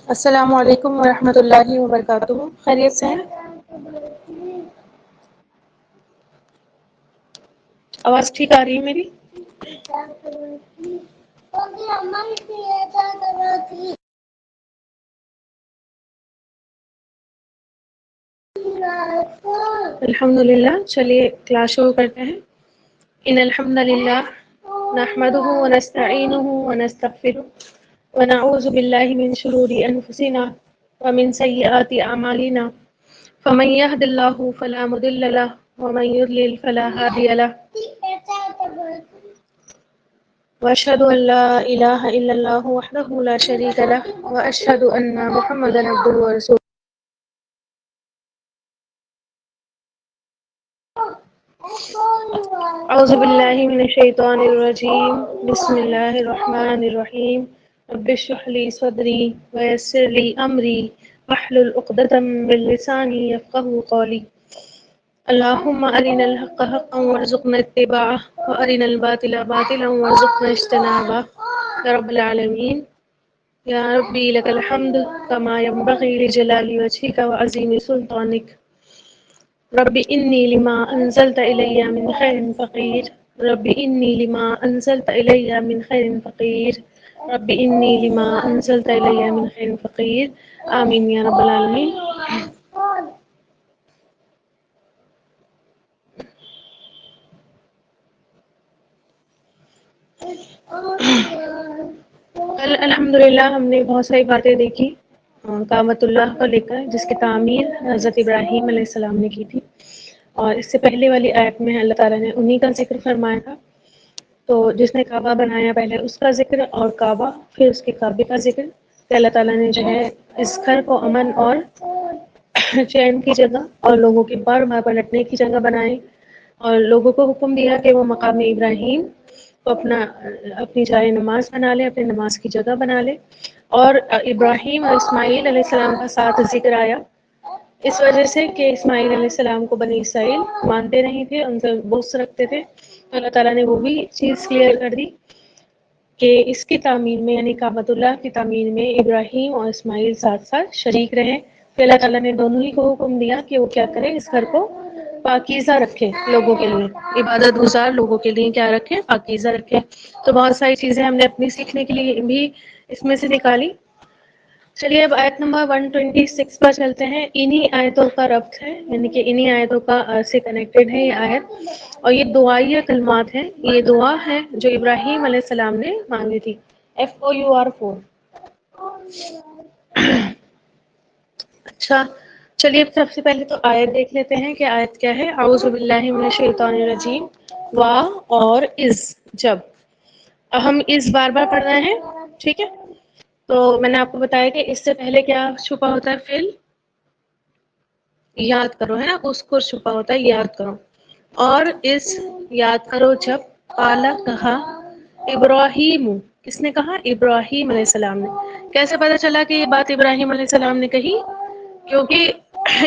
السلام علیکم ورحمۃ اللہ وبرکاتہ. خیریت سے ہیں؟ آواز ٹھیک آ رہی ہے میری؟ الحمد للہ. چلیے کلاس شروع کرتے ہیں. ان الحمد للہ نحمده ونستعینه ونستغفره ونعوذ باللہ من شرور انفسنا ومن سیئات اعمالنا فمن يهد الله فلا مضل له ومن يضلل فلا هادي له واشهد ان لا اله الا الله وحده لا شريك له واشهد ان محمدا عبده ورسوله. اعوذ باللہ من الشیطان الرجیم. بسم اللہ الرحمن الرحیم. رب اشرح لی صدری ویسر لی امری واحلل عقدۃ من لسانی یفقهوا قولی. اللہم ارنا الحق حقا وارزقنا اتباعه وارنا الباطل باطلا وارزقنا اجتنابه یا رب العالمین. یا ربی لک الحمد کما ينبغی لجلال وجهک وعظیم سلطانک. رب انی لما انزلت الی من خیر فقیر. رب انی لما انزلت الی من خیر فقیر. رب انی لما انزلت الی من خیر فقیر. آمین یا رب العالمین. کل الحمدللہ ہم نے بہت ساری باتیں دیکھی کعبۃ اللہ کو لے کر، جس کی تعمیر حضرت ابراہیم علیہ السلام نے کی تھی. اور اس سے پہلے والی آیت میں اللہ تعالیٰ نے انہی کا ذکر فرمایا تھا. تو جس نے کعبہ بنایا پہلے اس کا ذکر، اور کعبہ پھر اس کے کعبے کا ذکر، کہ اللہ تعالیٰ نے جو ہے اس گھر کو امن اور چین کی جگہ اور لوگوں کے بار بار پلٹنے کی جگہ بنائے، اور لوگوں کو حکم دیا کہ وہ مقام ابراہیم کو اپنی جائے نماز بنا لے، اپنی نماز کی جگہ بنا لے. اور ابراہیم اور اسماعیل علیہ السلام کا ساتھ ذکر آیا اس وجہ سے کہ اسماعیل علیہ السلام کو بنی اسرائیل مانتے نہیں تھے، ان سے بغض رکھتے تھے. تو اللہ تعالیٰ نے وہ بھی چیز کلیئر کر دی کہ اس کی تعمیر میں، یعنی کعبۃ اللہ کی تعمیر میں ابراہیم اور اسماعیل ساتھ ساتھ شریک رہے. پھر اللہ تعالیٰ نے دونوں ہی کو حکم دیا کہ وہ کیا کرے، اس گھر کو پاکیزہ رکھے، لوگوں کے لیے عبادت گزار لوگوں کے لیے کیا رکھے، پاکیزہ رکھے. تو بہت ساری چیزیں ہم نے اپنی سیکھنے کے لیے بھی اس میں سے نکالی. چلیے اب آیت نمبر 126 پر چلتے ہیں. انہی آیتوں کا ربط ہے، یعنی کہ انہی آیتوں کا سے کنیکٹڈ ہے یہ آیت، اور یہ دعائیہ کلمات ہیں. یہ دعا ہے جو ابراہیم علیہ السلام نے مانگی تھی. FOUR. اچھا چلیے سب سے پہلے تو آیت دیکھ لیتے ہیں کہ آیت کیا ہے. اعوذ باللہ من الشیطان الرجیم. وا اور از، جب ہم اس بار بار پڑھ رہے ہیں، ٹھیک ہے. تو میں نے آپ کو بتایا کہ اس سے پہلے کیا چھپا ہوتا ہے، فعل یاد کرو، ہے نا، اس کو چھپا ہوتا ہے یاد کرو. اور اس یاد کرو جب قال کہا ابراہیم، کس نے کہا، ابراہیم علیہ السلام نے. کیسے پتا چلا کہ یہ بات ابراہیم علیہ السلام نے کہی؟ کیونکہ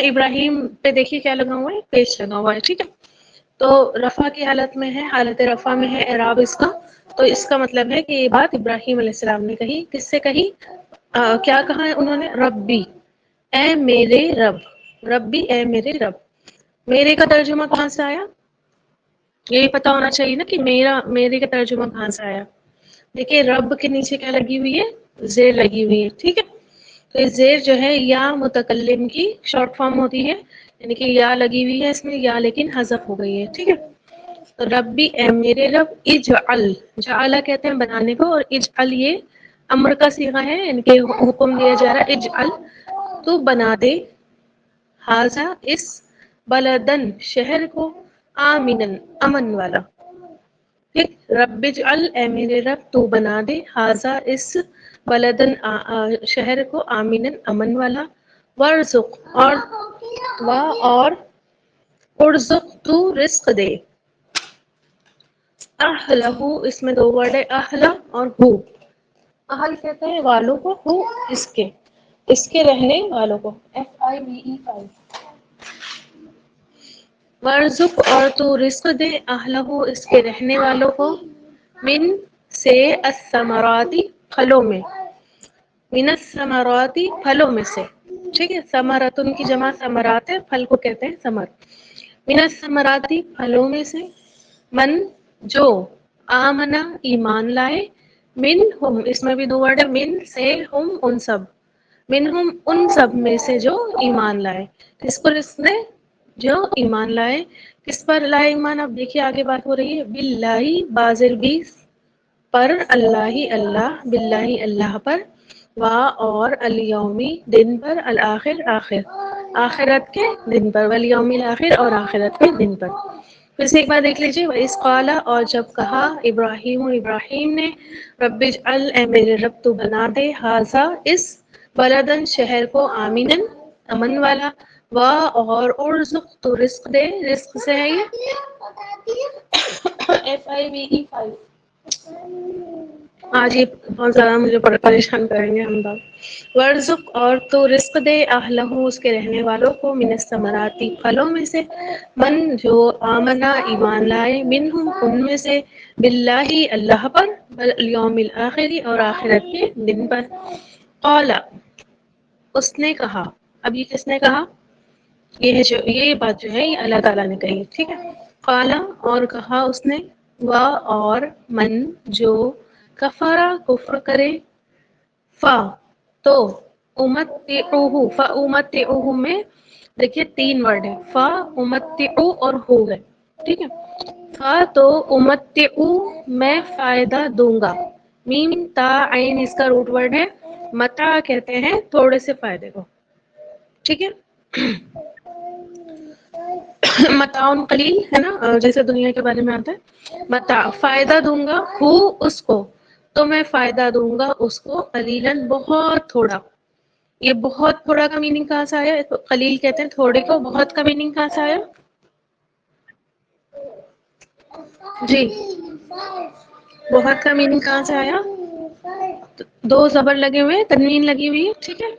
ابراہیم پہ دیکھیے کیا لگا ہوا ہے، پیش لگا ہوا ہے، ٹھیک ہے. تو رفع کی حالت میں ہے، حالت رفع میں ہے اعراب اس کا. تو اس کا مطلب ہے کہ یہ بات ابراہیم علیہ السلام نے کہی. کس سے کہی؟ کیا کہا ہے انہوں نے؟ ربی، اے میرے رب. ربی، اے میرے رب. میرے کا ترجمہ کہاں سے آیا؟ یہی پتا ہونا چاہیے نا کہ میرے کا ترجمہ کہاں سے آیا. دیکھیے رب کے نیچے کیا لگی ہوئی ہے، زیر لگی ہوئی ہے، ٹھیک ہے. تو یہ زیر جو ہے یا متکلم کی شارٹ فارم ہوتی ہے، یعنی کہ یا لگی ہوئی ہے اس میں، یا لیکن حذف ہو گئی ہے، ٹھیک ہے. تو ربی، اے میرے رب. اجعل، جعل کہتے ہیں بنانے کو، اور اجعل یہ امر کا صیغہ ہے، یعنی کہ حکم دیا جا رہا ہے. اجعل، تو بنا دے، ھذا اس، بلدن شہر کو، آمنن امن والا. رب اجعل، اے میرے رب تو بنا دے، ھذا اس، بلدن شہر کو، آمنن امن والا. وارزق، اور ارزق تو رزق دے. اہلہ، اس میں دو ورڈ ہے، اہلہ اور ہو. اہل کہتے ہیں والوں کو، ہو اس کے رہنے والوں کو. FIVE. ورزق اور تو رزق دے اہلہ اس کے رہنے والوں کو من سے الثمراتی پھلوں میں من الثمراتی پھلوں میں سے ٹھیک ہے ثمرتن کی جمع ثمرات ہے پھل کو کہتے ہیں ثمر من الثمراتی پھلوں میں سے من جو آمنا ایمان لائے من ہم اس میں بھی دو ورڈ ہے من سے ہم ان سب منہم ان سب میں سے جو ایمان لائے کس کو رزق نے جو ایمان لائے کس پر لائے ایمان اب دیکھیے آگے بات ہو رہی ہے باللہ بازر بیس پر اللہ ہی اللہ باللہ اللہ پر وا اور الیومی دن پر الآخر آخر آخرت کے دن پر والیوم الآخر اور آخرت کے دن پر پھر سے ایک بار دیکھ لیجیے وَإِذْ قَالَ اور جب کہا ابراہیم نے رب اجعل اے میرے رب تو بنا دے ہذا اس بلدن شہر کو آمینن امن والا وا اور ارزق تو رزق دے رزق سے ہے یہ FIVE آج یہ بہت زیادہ مجھے پریشان کریں گے ہم لوگ ورزق اور تو رزق دے اہلہ اس کے رہنے والوں کو من الثمراتی پھلوں میں سے من جو آمنا ایمان لائے منہم ان میں سے باللہ اللہ پر والیوم الآخر اور آخرت کے دن پر قال اس نے کہا اب یہ کس نے کہا یہ بات جو ہے یہ اللہ تعالیٰ نے کہی ٹھیک ہے قال اور کہا اس نے وا اور من جو کفارا کفر کرے فا تو فامتعوہ میں دیکھیے تین ورڈ ہے فا امتعو اور ہو گئے ٹھیک ہے فا تو امتعو میں فائدہ دوں گا میم تا عین اس کا روٹ ورڈ ہے متع کہتے ہیں تھوڑے سے فائدے کو ٹھیک ہے متاع قلیل ہے نا جیسے دنیا کے بارے میں آتا ہے متاع فائدہ دوں گا ہو اس کو تو میں فائدہ دوں گا اس کو قلیلاً بہت تھوڑا یہ بہت تھوڑا کا میننگ کہاں سے آیا قلیل کہتے ہیں تھوڑے کو بہت کا میننگ کہاں سے آیا جی بہت کا میننگ کہاں سے آیا دو زبر لگے ہوئے تنوین لگی ہوئی ہے ٹھیک ہے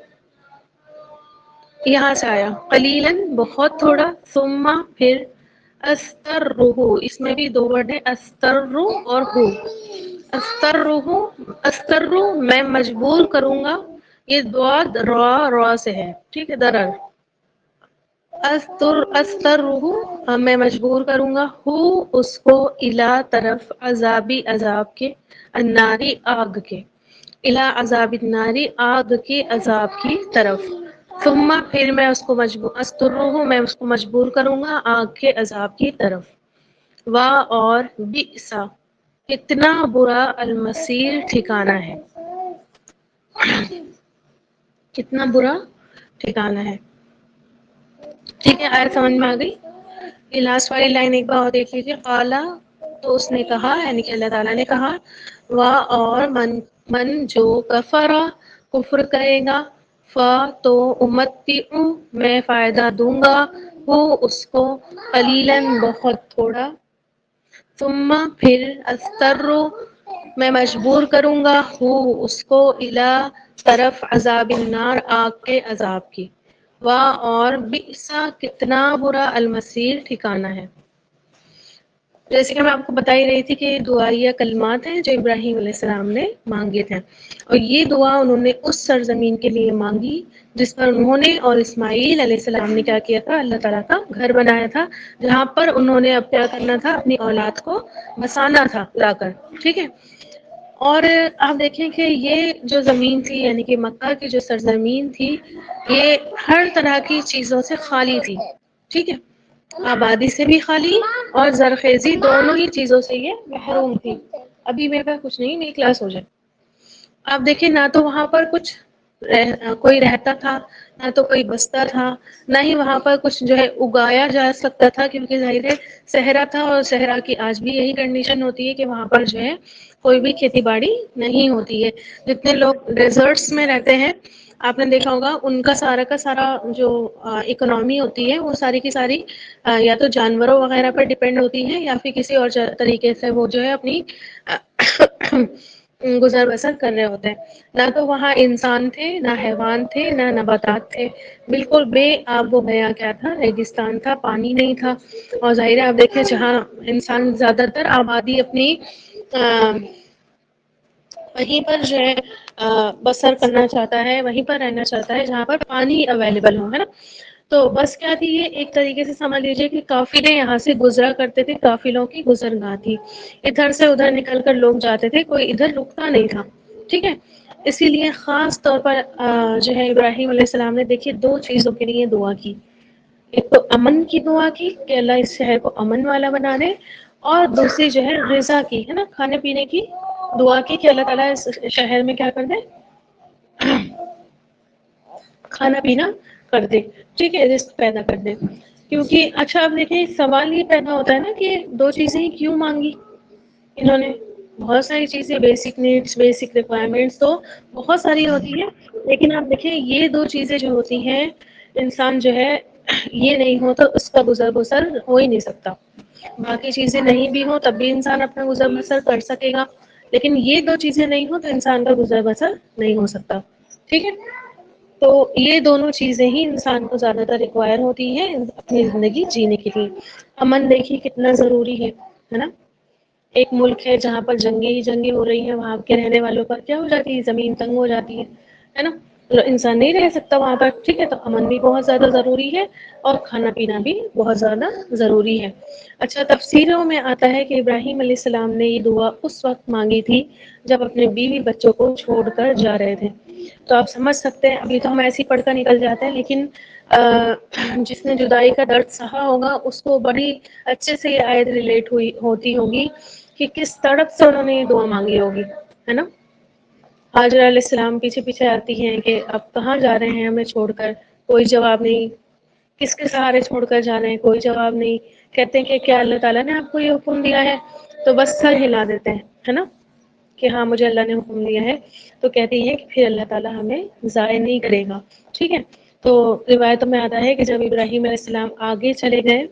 یہاں سے آیا قلیلاً بہت تھوڑا ثم پھر استرہ اس میں بھی دو ورڈ ہے استرہ اور ہو استرہ میں مجبور کروں گا یہ دعا را سے ہے ٹھیک ہے درر استرہ میں مجبور کروں گا ہو اس کو الا طرف عذابی عذاب کے الناری آگ کے الا عذاب الناری آگ کے عذاب کی طرف ثم پھر میں اس کو میں اس کو مجبور کروں گا آگ کے عذاب کی طرف وا اور بئسا کتنا برا المصیر ٹھکانہ ہے کتنا برا ٹھکانہ ہے ٹھیک ہے آیت سمجھ میں آ گئی یہ لاسٹ والی لائن ایک بار اور دیکھ لیجیے قالا تو اس نے کہا یعنی کہ اللہ تعالیٰ نے کہا وا اور من جو کفرا کفر کرے گا فا تو امتعو میں فائدہ دوں گا وہ اس کو قلیلاً بہت تھوڑا ثم پھر استرو میں مجبور کروں گا ہوں اس کو الا طرف عذاب النار آگ کے عذاب کی وا اور بئسا کتنا برا المصیر ٹھکانہ ہے جیسے کہ میں آپ کو بتا ہی رہی تھی کہ یہ دعائیہ کلمات ہیں جو ابراہیم علیہ السلام نے مانگے تھے اور یہ دعا انہوں نے اس سرزمین کے لیے مانگی جس پر انہوں نے اور اسماعیل علیہ السلام نے کیا کیا تھا اللہ تعالیٰ کا گھر بنایا تھا جہاں پر انہوں نے اب کیا کرنا تھا اپنی اولاد کو بسانا تھا لا کر ٹھیک ہے اور آپ دیکھیں کہ یہ جو زمین تھی یعنی کہ مکہ کی جو سرزمین تھی یہ ہر طرح کی چیزوں سے خالی تھی ٹھیک ہے آبادی سے بھی خالی اور زرخیزی دونوں ہی چیزوں سے یہ محروم تھی ابھی میرے پاس کچھ نہیں میری کلاس ہو جائے آپ دیکھیں نہ تو وہاں پر کچھ کوئی رہتا تھا نہ تو کوئی بستا تھا نہ ہی وہاں پر کچھ جو ہے اگایا جا سکتا تھا کیونکہ ظاہر ہے صحرا تھا اور صحرا کی آج بھی یہی کنڈیشن ہوتی ہے کہ وہاں پر جو ہے کوئی بھی کھیتی باڑی نہیں ہوتی ہے جتنے لوگ ڈیزرٹس میں رہتے ہیں آپ نے دیکھا ہوگا ان کا سارا جو اکنامی ہوتی ہے وہ ساری کی ساری یا تو جانوروں وغیرہ پر ڈیپینڈ ہوتی ہے یا پھر کسی اور طریقے سے وہ جو ہے اپنی گزر بسر کر رہے ہوتے ہیں. نہ تو وہاں انسان تھے، نہ حیوان تھے، نہ نباتات تھے، بالکل بے آب و گیا کیا تھا، ریگستان تھا، پانی نہیں تھا. اور ظاہر ہے آپ دیکھیں جہاں انسان زیادہ تر آبادی اپنی وہیں پر جو ہے بسر کرنا چاہتا ہے، وہیں پر رہنا چاہتا ہے جہاں پر پانی اویلیبل ہو، ہے نا. تو بس کیا تھی یہ، ایک طریقے سے سمجھ لیجیے کہ قافلے یہاں سے گزرا کرتے تھے، قافلوں کی گزرگاہ تھی. ادھر سے ادھر نکل کر لوگ جاتے تھے، کوئی ادھر رکتا نہیں تھا. ٹھیک ہے. اسی لیے خاص طور پر جو ہے ابراہیم علیہ السلام نے دیکھیے دو چیزوں کے لیے دعا کی. ایک تو امن کی دعا کی کہ اللہ اس شہر کو امن والا بنا دے، اور دوسری جو ہے غذا کی، ہے نا، کھانے پینے کی دعا کی کہ اللہ تعالیٰ اس شہر میں کیا کر دے، کھانا پینا کر دے. ٹھیک ہے، رزق پیدا کر دے. کیونکہ اچھا اب دیکھیں سوال یہ پیدا ہوتا ہے نا کہ دو چیزیں ہی کیوں مانگی انہوں نے. بہت ساری چیزیں، بیسک نیڈس، بیسک ریکوائرمنٹس تو بہت ساری ہوتی ہیں، لیکن آپ دیکھیں یہ دو چیزیں جو ہوتی ہیں، انسان جو ہے یہ نہیں ہو تو اس کا گزر بسر ہو ہی نہیں سکتا. باقی چیزیں نہیں بھی ہوں تب بھی انسان اپنا گزر بسر کر سکے گا، لیکن یہ دو چیزیں نہیں ہوں تو انسان کا گزر بسر نہیں ہو سکتا. ٹھیک ہے. تو یہ دونوں چیزیں ہی انسان کو زیادہ تر ریکوائر ہوتی ہیں اپنی زندگی جینے کے لیے. امن دیکھیے کتنا ضروری ہے نا. ایک ملک ہے جہاں پر جنگیں ہی جنگیں ہو رہی ہیں، وہاں کے رہنے والوں پر کیا ہو جاتی ہے، زمین تنگ ہو جاتی ہے نا. انسان نہیں رہ سکتا وہاں پر. ٹھیک ہے. تو امن بھی بہت زیادہ ضروری ہے، اور کھانا پینا بھی بہت زیادہ ضروری ہے. اچھا، تفسیروں میں آتا ہے کہ ابراہیم علیہ السلام نے یہ دعا اس وقت مانگی تھی جب اپنے بیوی بچوں کو چھوڑ کر جا رہے تھے. تو آپ سمجھ سکتے ہیں، ابھی تو ہم ایسے ہی پڑھ کر نکل جاتے ہیں، لیکن جس نے جدائی کا درد سہا ہوگا اس کو بڑی اچھے سے یہ آیت ریلیٹ ہوتی ہوگی کہ کس تڑپ سے انہوں نے یہ دعا مانگی ہوگی، ہے نا. حاجرہ علیہ السلام پیچھے پیچھے آتی ہیں کہ اب کہاں جا رہے ہیں ہمیں چھوڑ کر، کوئی جواب نہیں. کس کے سہارے چھوڑ کر جا رہے ہیں، کوئی جواب نہیں. کہتے ہیں کہ کیا اللہ تعالیٰ نے آپ کو یہ حکم دیا ہے؟ تو بس سر ہلا دیتے ہیں، ہے نا، کہ ہاں مجھے اللہ نے حکم دیا ہے. تو کہتی ہے کہ پھر اللہ تعالیٰ ہمیں ضائع نہیں کرے گا. ٹھیک ہے. تو روایتوں میں آتا ہے کہ جب ابراہیم علیہ السلام آگے چلے گئے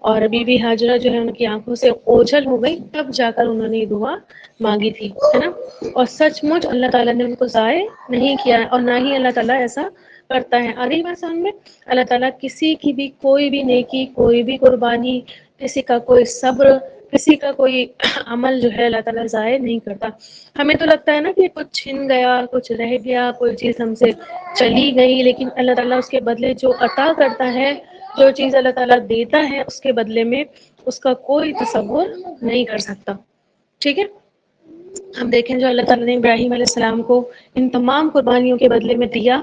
اور بی بی ہاجرہ جو ہے ان کی آنکھوں سے اوجھل ہو گئی، تب جا کر انہوں نے یہ دعا مانگی تھی، ہے نا. اور سچ مچ اللہ تعالیٰ نے ان کو ضائع نہیں کیا ہے، اور نہ ہی اللہ تعالیٰ ایسا کرتا ہے. آ رہی بات سمجھ میں؟ اللہ تعالیٰ کسی کی بھی کوئی بھی نیکی، کوئی بھی قربانی، کسی کا کوئی صبر، کسی کا کوئی عمل جو ہے اللہ تعالیٰ ضائع نہیں کرتا. ہمیں تو لگتا ہے نا کہ کچھ چھن گیا، کچھ رہ گیا، کوئی چیز ہم سے چلی گئی، لیکن اللہ تعالیٰ اس کے بدلے جو عطا کرتا ہے، جو چیز اللہ تعالیٰ دیتا ہے اس کے بدلے میں، اس کا کوئی تصور نہیں کر سکتا. ٹھیک ہے. اب دیکھیں جو اللہ تعالیٰ نے ابراہیم علیہ السلام کو ان تمام قربانیوں کے بدلے میں دیا،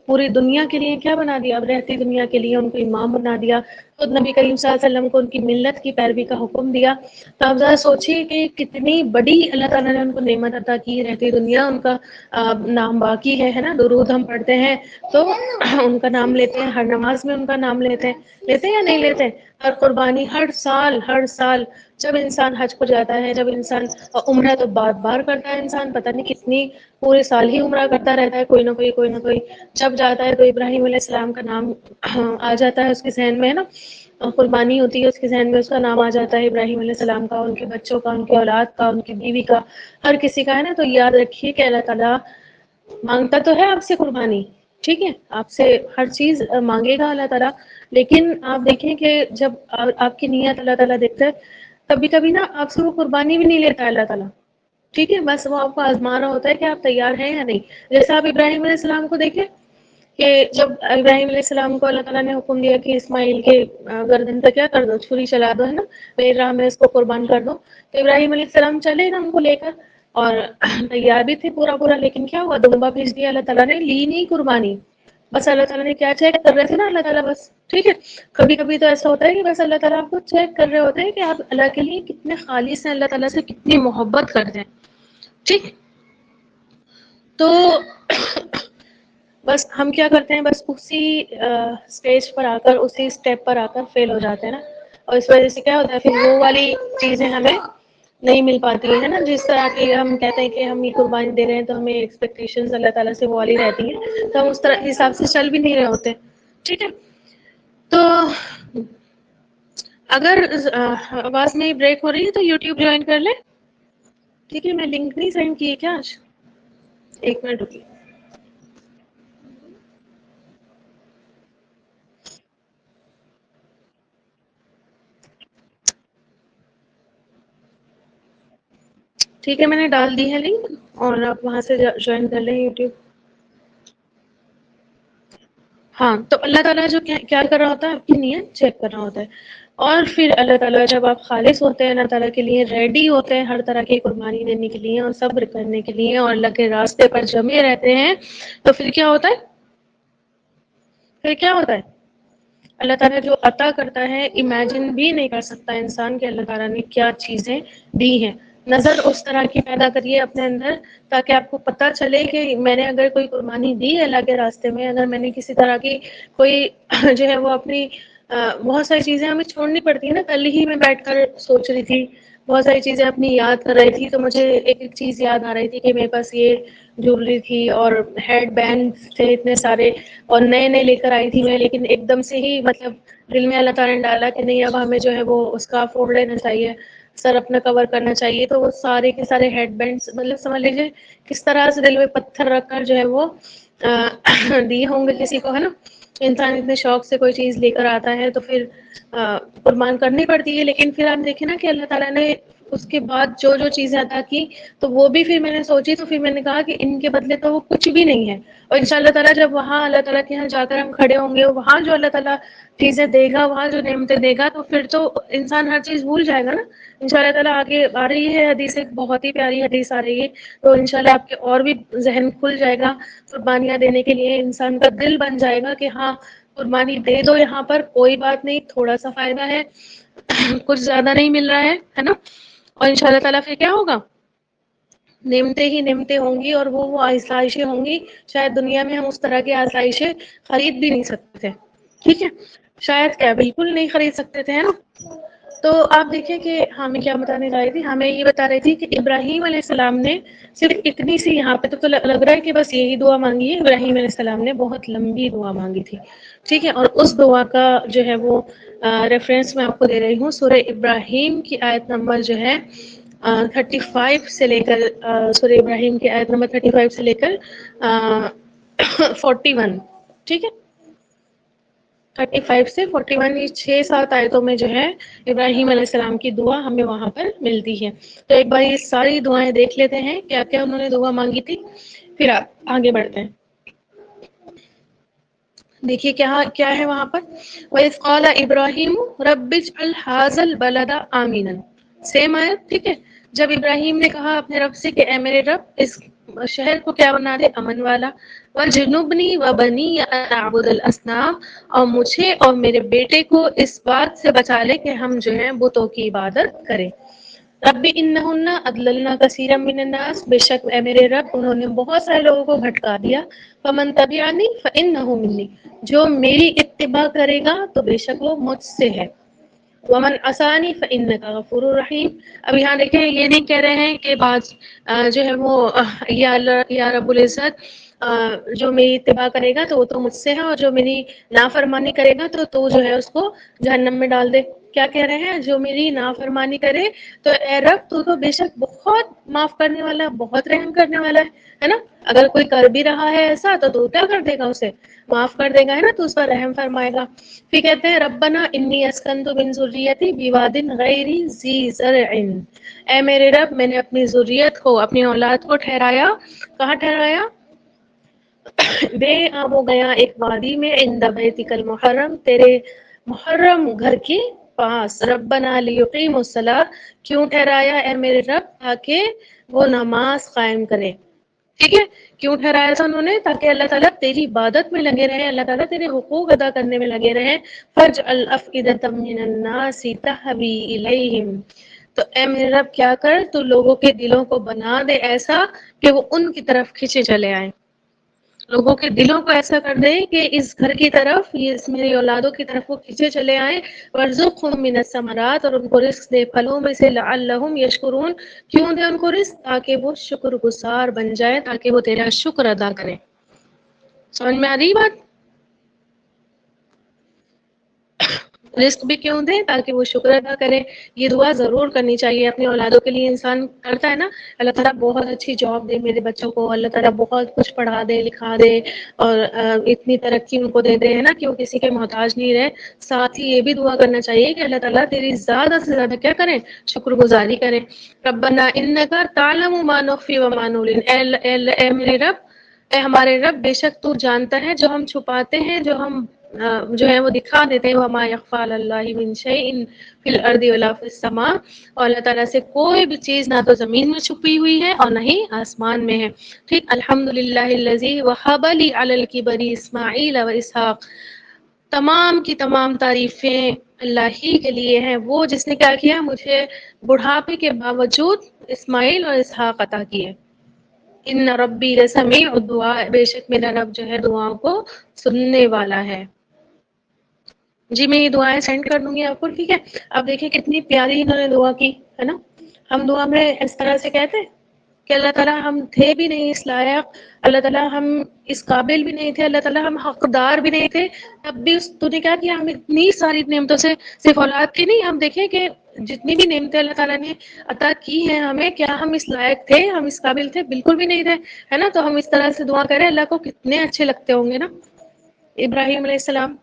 پوری دنیا کے لیے کیا بنا دیا، اب رہتی دنیا کے لیے ان کو امام بنا دیا. خود نبی کریم صلی اللہ علیہ وسلم کو ان کی ملت کی پیروی کا حکم دیا. تو آپ ذرا سوچیے کہ کتنی بڑی اللہ تعالیٰ نے ان کو نعمت عطا کی. رہتی دنیا ان کا نام باقی ہے نا. درود ہم پڑھتے ہیں تو ان کا نام لیتے ہیں، ہر نماز میں ان کا نام لیتے ہیں یا نہیں لیتے؟ ہر قربانی، ہر سال جب انسان حج کو جاتا ہے، جب انسان عمرہ تو بار بار کرتا ہے، انسان پتہ نہیں کتنی پورے سال ہی عمرہ کرتا رہتا ہے، کوئی نہ کوئی جب جاتا ہے تو ابراہیم علیہ السلام کا نام آ جاتا ہے اس کے ذہن میں، ہے نا. قربانی ہوتی ہے اس کے ذہن میں، اس کا نام آ جاتا ہے ابراہیم علیہ السلام کا، ان کے بچوں کا، ان کی اولاد کا، ان کی بیوی کا، ہر کسی کا، ہے نا. تو یاد رکھیے کہ اللہ تعالیٰ مانگتا تو ہے آپ سے قربانی، ٹھیک ہے، آپ سے ہر چیز مانگے گا اللہ تعالیٰ، لیکن آپ دیکھیں کہ جب آپ کی نیت اللہ تعالیٰ دیکھتا ہے، کبھی کبھی نا آپ سے وہ قربانی بھی نہیں لیتا اللہ تعالیٰ. ٹھیک ہے. بس وہ آپ کو آزما رہا ہوتا ہے کہ آپ تیار ہیں یا نہیں. جیسا آپ ابراہیم علیہ السلام کو دیکھیں کہ جب ابراہیم علیہ السلام کو اللہ تعالیٰ نے حکم دیا کہ اسماعیل کے گردن پہ کیا کر دو، چھری چلا دو، ہے نا، میری راہ میں اس کو قربان کر دو. تو ابراہیم علیہ السلام چلے نا ان کو لے کر، اور تیار بھی تھے پورا، لیکن کیا ہوا، دمبا بھیج دیا اللہ تعالیٰ نے، لی نہیں قربانی. بس اللہ تعالیٰ نے کیا چیک کر رہے تھے نا اللہ تعالیٰ، بس. ٹھیک ہے. کبھی کبھی تو ایسا ہوتا ہے کہ بس اللہ تعالیٰ آپ کو چیک کر رہے ہوتے ہیں کہ آپ اللہ کے لیے کتنے خالص ہیں، اللہ تعالیٰ سے کتنی محبت کرتے ہیں. ٹھیک. تو بس ہم کیا کرتے ہیں، بس اسی اسٹیج پر آ کر، اسی اسٹیپ پر آ کر فیل ہو جاتے ہیں نا. اور اس وجہ سے کیا ہوتا ہے، پھر وہ والی چیزیں ہمیں نہیں مل پاتی ہے نا. جس طرح کی ہم کہتے ہیں کہ ہم یہ قربانی دے رہے ہیں تو ہمیں ایکسپیکٹیشنز اللہ تعالیٰ سے وہ والی رہتی ہیں، تو ہم اس طرح حساب سے چل بھی نہیں رہے ہوتے. ٹھیک ہے. تو اگر آواز میں بریک ہو رہی ہے تو یوٹیوب جوائن کر لیں. ٹھیک ہے، میں لنک نہیں سینڈ کی ہے کیا آج؟ ایک منٹ رکیے. ٹھیک ہے، میں نے ڈال دی ہے لنک اور آپ وہاں سے جوائن کر لیں یوٹیوب. ہاں، تو اللہ تعالیٰ جو کیا کر رہا ہوتا ہے، آپ کی نیت چیک کر رہا ہوتا ہے. اور پھر اللہ تعالیٰ جب آپ خالص ہوتے ہیں، اللہ تعالیٰ کے لیے ریڈی ہوتے ہیں ہر طرح کی قربانی دینے کے لیے اور صبر کرنے کے لیے اور اللہ کے راستے پر جمے رہتے ہیں، تو پھر کیا ہوتا ہے؟ پھر کیا ہوتا ہے؟ اللہ تعالیٰ جو عطا کرتا ہے، امیجن بھی نہیں کر سکتا انسان کہ اللہ تعالیٰ نے کیا چیزیں دی ہیں. نظر اس طرح کی پیدا کریے اپنے اندر تاکہ آپ کو پتہ چلے کہ میں نے اگر کوئی قربانی دی ہے اللہ کے راستے میں، اگر میں نے کسی طرح کی کوئی جو ہے وہ اپنی بہت ساری چیزیں ہمیں چھوڑنی پڑتی ہیں نا. کل ہی میں بیٹھ کر سوچ رہی تھی، بہت ساری چیزیں اپنی یاد کر رہی تھی، تو مجھے ایک ایک چیز یاد آ رہی تھی کہ میرے پاس یہ جویلری تھی اور ہیڈ بینڈ تھے اتنے سارے اور نئے نئے لے کر آئی تھی میں، لیکن ایک دم سے ہی مطلب دل میں اللہ تعالیٰ نے ڈالا کہ نہیں، اب ہمیں جو ہے وہ اس کا فوڑ لینا چاہیے، سر اپنا کور کرنا چاہیے. تو وہ سارے کے سارے ہیڈ بینڈس مطلب سمجھ لیجیے کس طرح سے دل میں پتھر رکھ کر جو ہے وہ دیے ہوں گے کسی کو، ہے نا. انسان اتنے شوق سے کوئی چیز لے کر آتا ہے تو پھر قربان کرنی پڑتی ہے. لیکن پھر آپ دیکھیں نا کہ اللہ تعالیٰ نے اس کے بعد جو جو چیزیں عطا کی تو وہ بھی پھر میں نے سوچی، تو پھر میں نے کہا کہ ان کے بدلے تو وہ کچھ بھی نہیں ہے. اور ان شاء اللہ تعالیٰ جب وہاں اللہ تعالیٰ کے یہاں جا کر ہم کھڑے ہوں گے، وہاں جو اللہ تعالیٰ چیزیں دے گا، وہاں جو نعمتیں دے گا، تو پھر تو انسان ہر چیز بھول جائے گا نا. ان شاء اللہ تعالیٰ آگے آ رہی ہے حدیث، ایک بہت ہی پیاری حدیث آ رہی ہے، تو ان شاء اللہ آپ کے اور بھی ذہن کھل جائے گا قربانیاں دینے کے لیے. انسان کا دل بن جائے گا کہ ہاں قربانی دے دو، یہاں پر کوئی بات نہیں، تھوڑا سا فائدہ ہے، کچھ زیادہ نہیں مل رہا ہے نا. اور ان شاء اللہ تعالیٰ پھر کیا ہوگا؟ نعمتیں ہی نعمتیں ہوں گی، اور وہ آسائشیں ہوں گی شاید دنیا میں ہم اس طرح کی آسائشیں خرید بھی نہیں سکتے تھے. ٹھیک ہے، شاید کیا بالکل نہیں خرید سکتے تھے، ہے نا. تو آپ دیکھیں کہ ہمیں کیا بتانے جا رہی تھی، ہمیں یہ بتا رہی تھی کہ ابراہیم علیہ السلام نے صرف اتنی سی یہاں پہ تو لگ رہا ہے کہ بس یہی دعا مانگی ہے. ابراہیم علیہ السلام نے بہت لمبی دعا مانگی تھی، ٹھیک ہے. اور اس دعا کا جو ہے وہ ریفرنس میں آپ کو دے رہی ہوں. سورہ ابراہیم کی آیت نمبر جو ہے 35 سے لے کر سورہ ابراہیم کی آیت نمبر 35 سے لے کر 41، ٹھیک ہے. 35 سے 41، یہ 6-7 آیتوں میں جو ہے ابراہیم علیہ السلام کی دعا ہمیں وہاں پر ملتی ہے. تو ایک بار یہ ساری دعائیں دیکھ لیتے ہیں کیا کیا انہوں نے دعا مانگی تھی، پھر آپ آگے بڑھتے ہیں. دیکھیے کیا ہے وہاں پر، وَإِذْ قَالَ إِبْرَاهِيمُ رَبِّ اجْعَلْ هَٰذَا الْبَلَدَ آمِنًا، سیم آیت، ٹھیک ہے. جب ابراہیم نے کہا اپنے رب سے کہ اے میرے رب اس شہر کو کیا بنا دے، امن والا. وَجْنُبْنِي وَبَنِيَّ أَنْ أَعْبُدَ الْأَصْنَامَ، اور مجھے اور میرے بیٹے کو اس بات سے بچا لے کہ ہم جو ہیں بتوں کی عبادت کریں. ربی انہن اضللن کثیرا من الناس، بے شک اے میرے رب انہوں نے بہت سارے لوگوں کو بھٹکا دیا. فمن تبعنی فانہ منی، جو میری اتباع کرے گا تو بے شک وہ مجھ سے ہے. ومن عصانی فانک غفور رحیم. اب یہاں دیکھیں یہ نہیں کہہ رہے ہیں کہ بعض جو ہے وہ یا اللہ یا رب العزت جو میری اتباع کرے گا تو وہ تو مجھ سے ہے، اور جو میری نافرمانی کرے گا تو جو ہے اس کو جہنم میں ڈال دے. کیا کہہ رہے ہیں؟ جو میری نافرمانی کرے تو اے رب تو بے شک بہت معاف کرنے والا، بہت رحم کرنے والا ہے نا. اگر کوئی کر بھی رہا ہے ایسا تو کیا کر دے گا، اسے معاف کر دے گا، ہے نا. تو اس پر رحم فرمائے گا. پھر کہتے ہیں ربنا انی اسکنت من ذریتی بواد غیر ذی زرع، اے میرے رب میں نے اپنی ذریت کو، اپنی اولاد کو ٹھہرایا، کہاں ٹھہرایا؟ بے آب و گیا ایک وادی میں، عند بیتک المحرم، تیرے محرم گھر کے پاس. ربنا لیقیموا الصلاۃ، کیوں ٹھہرایا اے میرے رب؟ تاکہ وہ نماز قائم کرے. ٹھیک ہے، کیوں ٹھہرایا تھا انہوں نے؟ تاکہ اللہ تعالیٰ تیری عبادت میں لگے رہیں، اللہ تعالیٰ تیرے حقوق ادا کرنے میں لگے رہیں. فَاجْعَلْ أَفْئِدَةً مِّنَ النَّاسِ تَهْوِي إِلَيْهِمْ، تو اے میرے رب کیا کر تو لوگوں کے دلوں کو بنا دے ایسا کہ وہ ان کی طرف کھینچے چلے آئیں. لوگوں کے دلوں کو ایسا کر دے کہ اس گھر کی طرف، یہ اس میری اولادوں کی طرف وہ کھینچے چلے آئیں. وَارْزُقْهُم مِّنَ الثَّمَرَاتِ، اور ان کو رزق دے پھلوں میں سے. لَعَلَّهُمْ يَشْكُرُونَ، کیوں دے ان کو رزق؟ تاکہ وہ شکر گزار بن جائے، تاکہ وہ تیرا شکر ادا کریں. سمجھ میں آ رہی بات؟ رزق بھی کیوں دیں؟ تاکہ وہ شکر ادا کرے. یہ دعا ضرور کرنی چاہیے اپنی اولادوں کے لیے. انسان کرتا ہے نا اللہ تعالیٰ بہت اچھی جاب دے میرے بچوں کو، اللہ تعالیٰ بہت کچھ پڑھا دے لکھا دے اور اتنی ترقی ان کو دے دے، ہے نا، کہ وہ کسی کے محتاج نہیں رہے. ساتھ ہی یہ بھی دعا کرنا چاہیے کہ اللہ تعالیٰ تیری زیادہ سے زیادہ کیا کریں؟ شکر گزاری کریں. ربنا انکا تعلم ما نخفی وما نعلن، اے میرے رب، اے ہمارے رب، بے شک تو جانتا ہے جو ہم چھپاتے ہیں، جو ہم جو ہے وہ دکھا دیتے ہیں. وما یخفی علی اللہ من شیء فی الارض ولا فی السماء، اور اللہ تعالیٰ سے کوئی بھی چیز نہ تو زمین میں چھپی ہوئی ہے اور نہ ہی آسمان میں ہے. ٹھیک. الحمدللہ الذی وہب لی علی الکبر اسماعیل و اسحاق، تمام کی تمام تعریفیں اللہ ہی کے لیے ہیں، وہ جس نے کیا کیا؟ مجھے بڑھاپے کے باوجود اسماعیل اور اسحاق عطا کیے. ان ربی لسمیع الدعاء، بے شک میرا رب جو ہے دعاؤں کو سننے والا ہے. جی میں یہ دعائیں سینڈ کر دوں گی آپ کو، ٹھیک ہے. اب دیکھیں کتنی پیاری انہوں نے دعا کی ہے نا. ہم دعا میں اس طرح سے کہتے ہیں کہ اللہ تعالیٰ ہم تھے بھی نہیں اس لائق، اللہ تعالیٰ ہم اس قابل بھی نہیں تھے، اللہ تعالیٰ ہم حقدار بھی نہیں تھے، تب بھی تو نے کیا کیا؟ ہم اتنی ساری نعمتوں سے، صرف اولاد کی نہیں، ہم دیکھیں کہ جتنی بھی نعمتیں اللہ تعالیٰ نے عطا کی ہیں ہمیں، کیا ہم اس لائق تھے؟ ہم اس قابل تھے؟ بالکل بھی نہیں تھے، ہے نا. تو ہم اس طرح سے دعا کریں، اللہ کو کتنے اچھے لگتے ہوں گے نا ابراہیم علیہ السلام،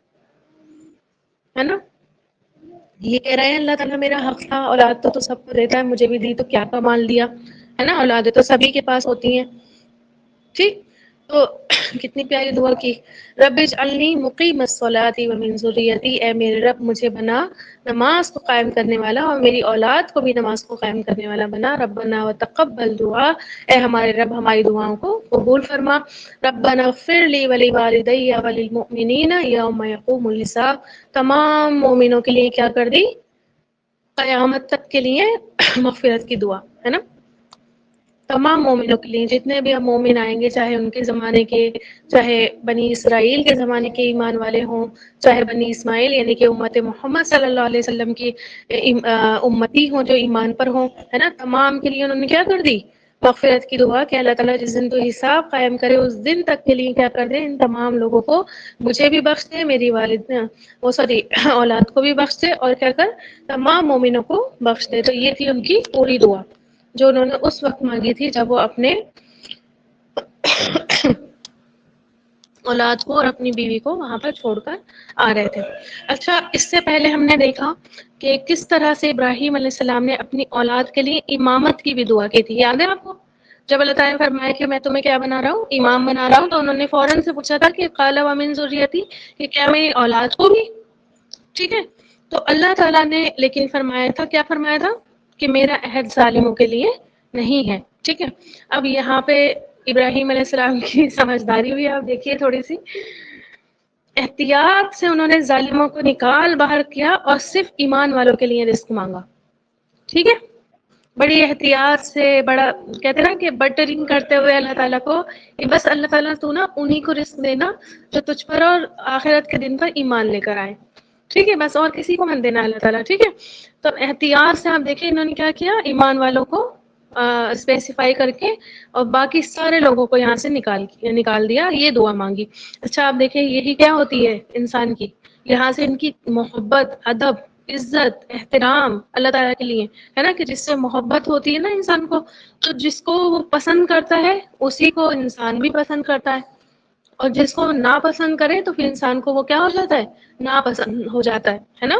ہے نا. یہ کہہ رہے ہیں اللہ تعالیٰ میرا حق تھا، اولاد تو سب کو دیتا ہے، مجھے بھی دی تو کیا کمال دیا، ہے نا. اولادیں تو سبھی کے پاس ہوتی ہیں. ٹھیک. تو کتنی پیاری دعا کی. رب اجعلنی مقیم الصلاۃ ومن ذریتی، اے میرے رب مجھے بنا نماز کو قائم کرنے والا اور میری اولاد کو بھی نماز کو قائم کرنے والا بنا. ربنا وتقبل دعا، اے ہمارے رب ہماری دعاؤں کو قبول فرما. ربنا اغفر لی ولوالدی وللمؤمنین یوم یقوم الحساب، تمام مومنوں کے لیے کیا کر دی؟ قیامت تک کے لیے مغفرت کی دعا، ہے نا. تمام مومنوں کے لیے، جتنے بھی اب مومن آئیں گے، چاہے ان کے زمانے کے، چاہے بنی اسرائیل کے زمانے کے ایمان والے ہوں، چاہے بنی اسماعیل یعنی کہ امت محمد صلی اللہ علیہ وسلم کی امتی ہوں جو ایمان پر ہوں، ہے نا. تمام کے لیے انہوں نے کیا کر دی؟ مغفرت کی دعا کہ اللہ تعالیٰ جس دن تو حساب قائم کرے اس دن تک کے لیے کیا کر دے؟ ان تمام لوگوں کو، مجھے بھی بخش دے، میری والد وہ سوری اولاد کو بھی بخش دے، اور کیا کر؟ تمام مومنوں کو بخش دے. تو یہ تھی ان کی پوری دعا جو انہوں نے اس وقت مانگی تھی جب وہ اپنے اولاد کو اور اپنی بیوی کو وہاں پر چھوڑ کر آ رہے تھے. اچھا، اس سے پہلے ہم نے دیکھا کہ کس طرح سے ابراہیم علیہ السلام نے اپنی اولاد کے لیے امامت کی بھی دعا کی تھی. یاد ہے آپ کو؟ جب اللہ تعالیٰ نے فرمایا کہ میں تمہیں کیا بنا رہا ہوں؟ امام بنا رہا ہوں، تو انہوں نے فوراً سے پوچھا تھا کہ قال ومن ذریتی، کہ کیا میری اولاد کو بھی؟ ٹھیک ہے. تو اللہ تعالیٰ نے لیکن فرمایا تھا، کیا فرمایا تھا؟ کہ میرا عہد ظالموں کے لیے نہیں ہے. ٹھیک ہے. اب یہاں پہ ابراہیم علیہ السلام کی سمجھداری ہوئی، آپ دیکھیے تھوڑی سی. احتیاط سے انہوں نے ظالموں کو نکال باہر کیا اور صرف ایمان والوں کے لیے رزق مانگا. ٹھیک ہے. بڑی احتیاط سے، بڑا کہتے ہیں نا کہ بٹرنگ کرتے ہوئے اللہ تعالیٰ کو کہ بس اللہ تعالیٰ تو نا انہی کو رزق دینا جو تجھ پر اور آخرت کے دن پر ایمان لے کر آئے. ٹھیک ہے. بس اور کسی کو مت دینا اللہ تعالیٰ. ٹھیک ہے. تو احتیاط سے آپ دیکھیں انہوں نے کیا کیا؟ ایمان والوں کو اسپیسیفائی کر کے اور باقی سارے لوگوں کو یہاں سے نکال دیا. یہ دعا مانگی. اچھا آپ دیکھیں یہی کیا ہوتی ہے انسان کی، یہاں سے ان کی محبت، ادب، عزت، احترام اللہ تعالیٰ کے لیے، ہے نا. کہ جس سے محبت ہوتی ہے نا انسان کو، تو جس کو وہ پسند کرتا ہے اسی کو انسان بھی پسند کرتا ہے، اور جس کو ناپسند کرے تو پھر انسان کو وہ کیا ہو جاتا ہے؟ ناپسند ہو جاتا ہے نا.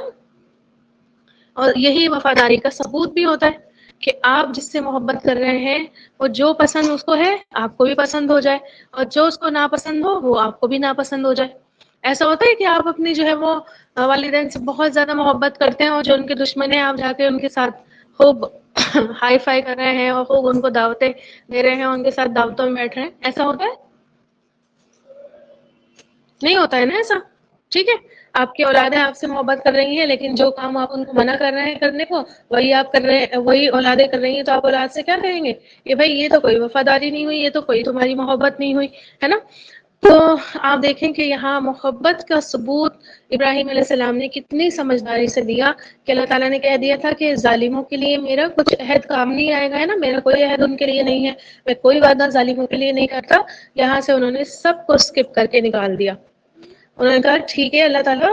اور یہی وفاداری کا ثبوت بھی ہوتا ہے کہ آپ جس سے محبت کر رہے ہیں وہ جو پسند اس کو ہے آپ کو بھی پسند ہو جائے، اور جو اس کو ناپسند ہو وہ آپ کو بھی ناپسند ہو جائے. ایسا ہوتا ہے کہ آپ اپنی جو ہے وہ والدین سے بہت زیادہ محبت کرتے ہیں، اور جو ان کے دشمن ہیں آپ جا کے ان کے ساتھ خوب ہائی فائی کر رہے ہیں اور خوب ان کو دعوتیں دے رہے ہیں، ان کے ساتھ دعوتوں میں بیٹھ رہے ہیں. ایسا ہوتا ہے؟ نہیں ہوتا ہے نا ایسا. ٹھیک ہے. آپ کی اولادیں آپ سے محبت کر رہی ہیں لیکن جو کام آپ ان کو منع کر رہے ہیں کرنے کو وہی آپ کر رہے ہیں، وہی اولادیں کر رہی ہیں، تو آپ اولاد سے کیا کہیں گے کہ بھائی یہ تو کوئی وفاداری نہیں ہوئی، یہ تو کوئی تمہاری محبت نہیں ہوئی، ہے نا. تو آپ دیکھیں کہ یہاں محبت کا ثبوت ابراہیم علیہ السلام نے کتنی سمجھداری سے دیا کہ اللہ تعالیٰ نے کہہ دیا تھا کہ ظالموں کے لیے میرا کچھ عہد کام نہیں آئے گا، ہے نا. میرا کوئی عہد ان کے لیے نہیں ہے، میں کوئی وعدہ ظالموں کے لیے نہیں کرتا. یہاں سے انہوں نے سب کو اسکپ کر کے نکال دیا. انہوں نے کہا ٹھیک ہے اللہ تعالیٰ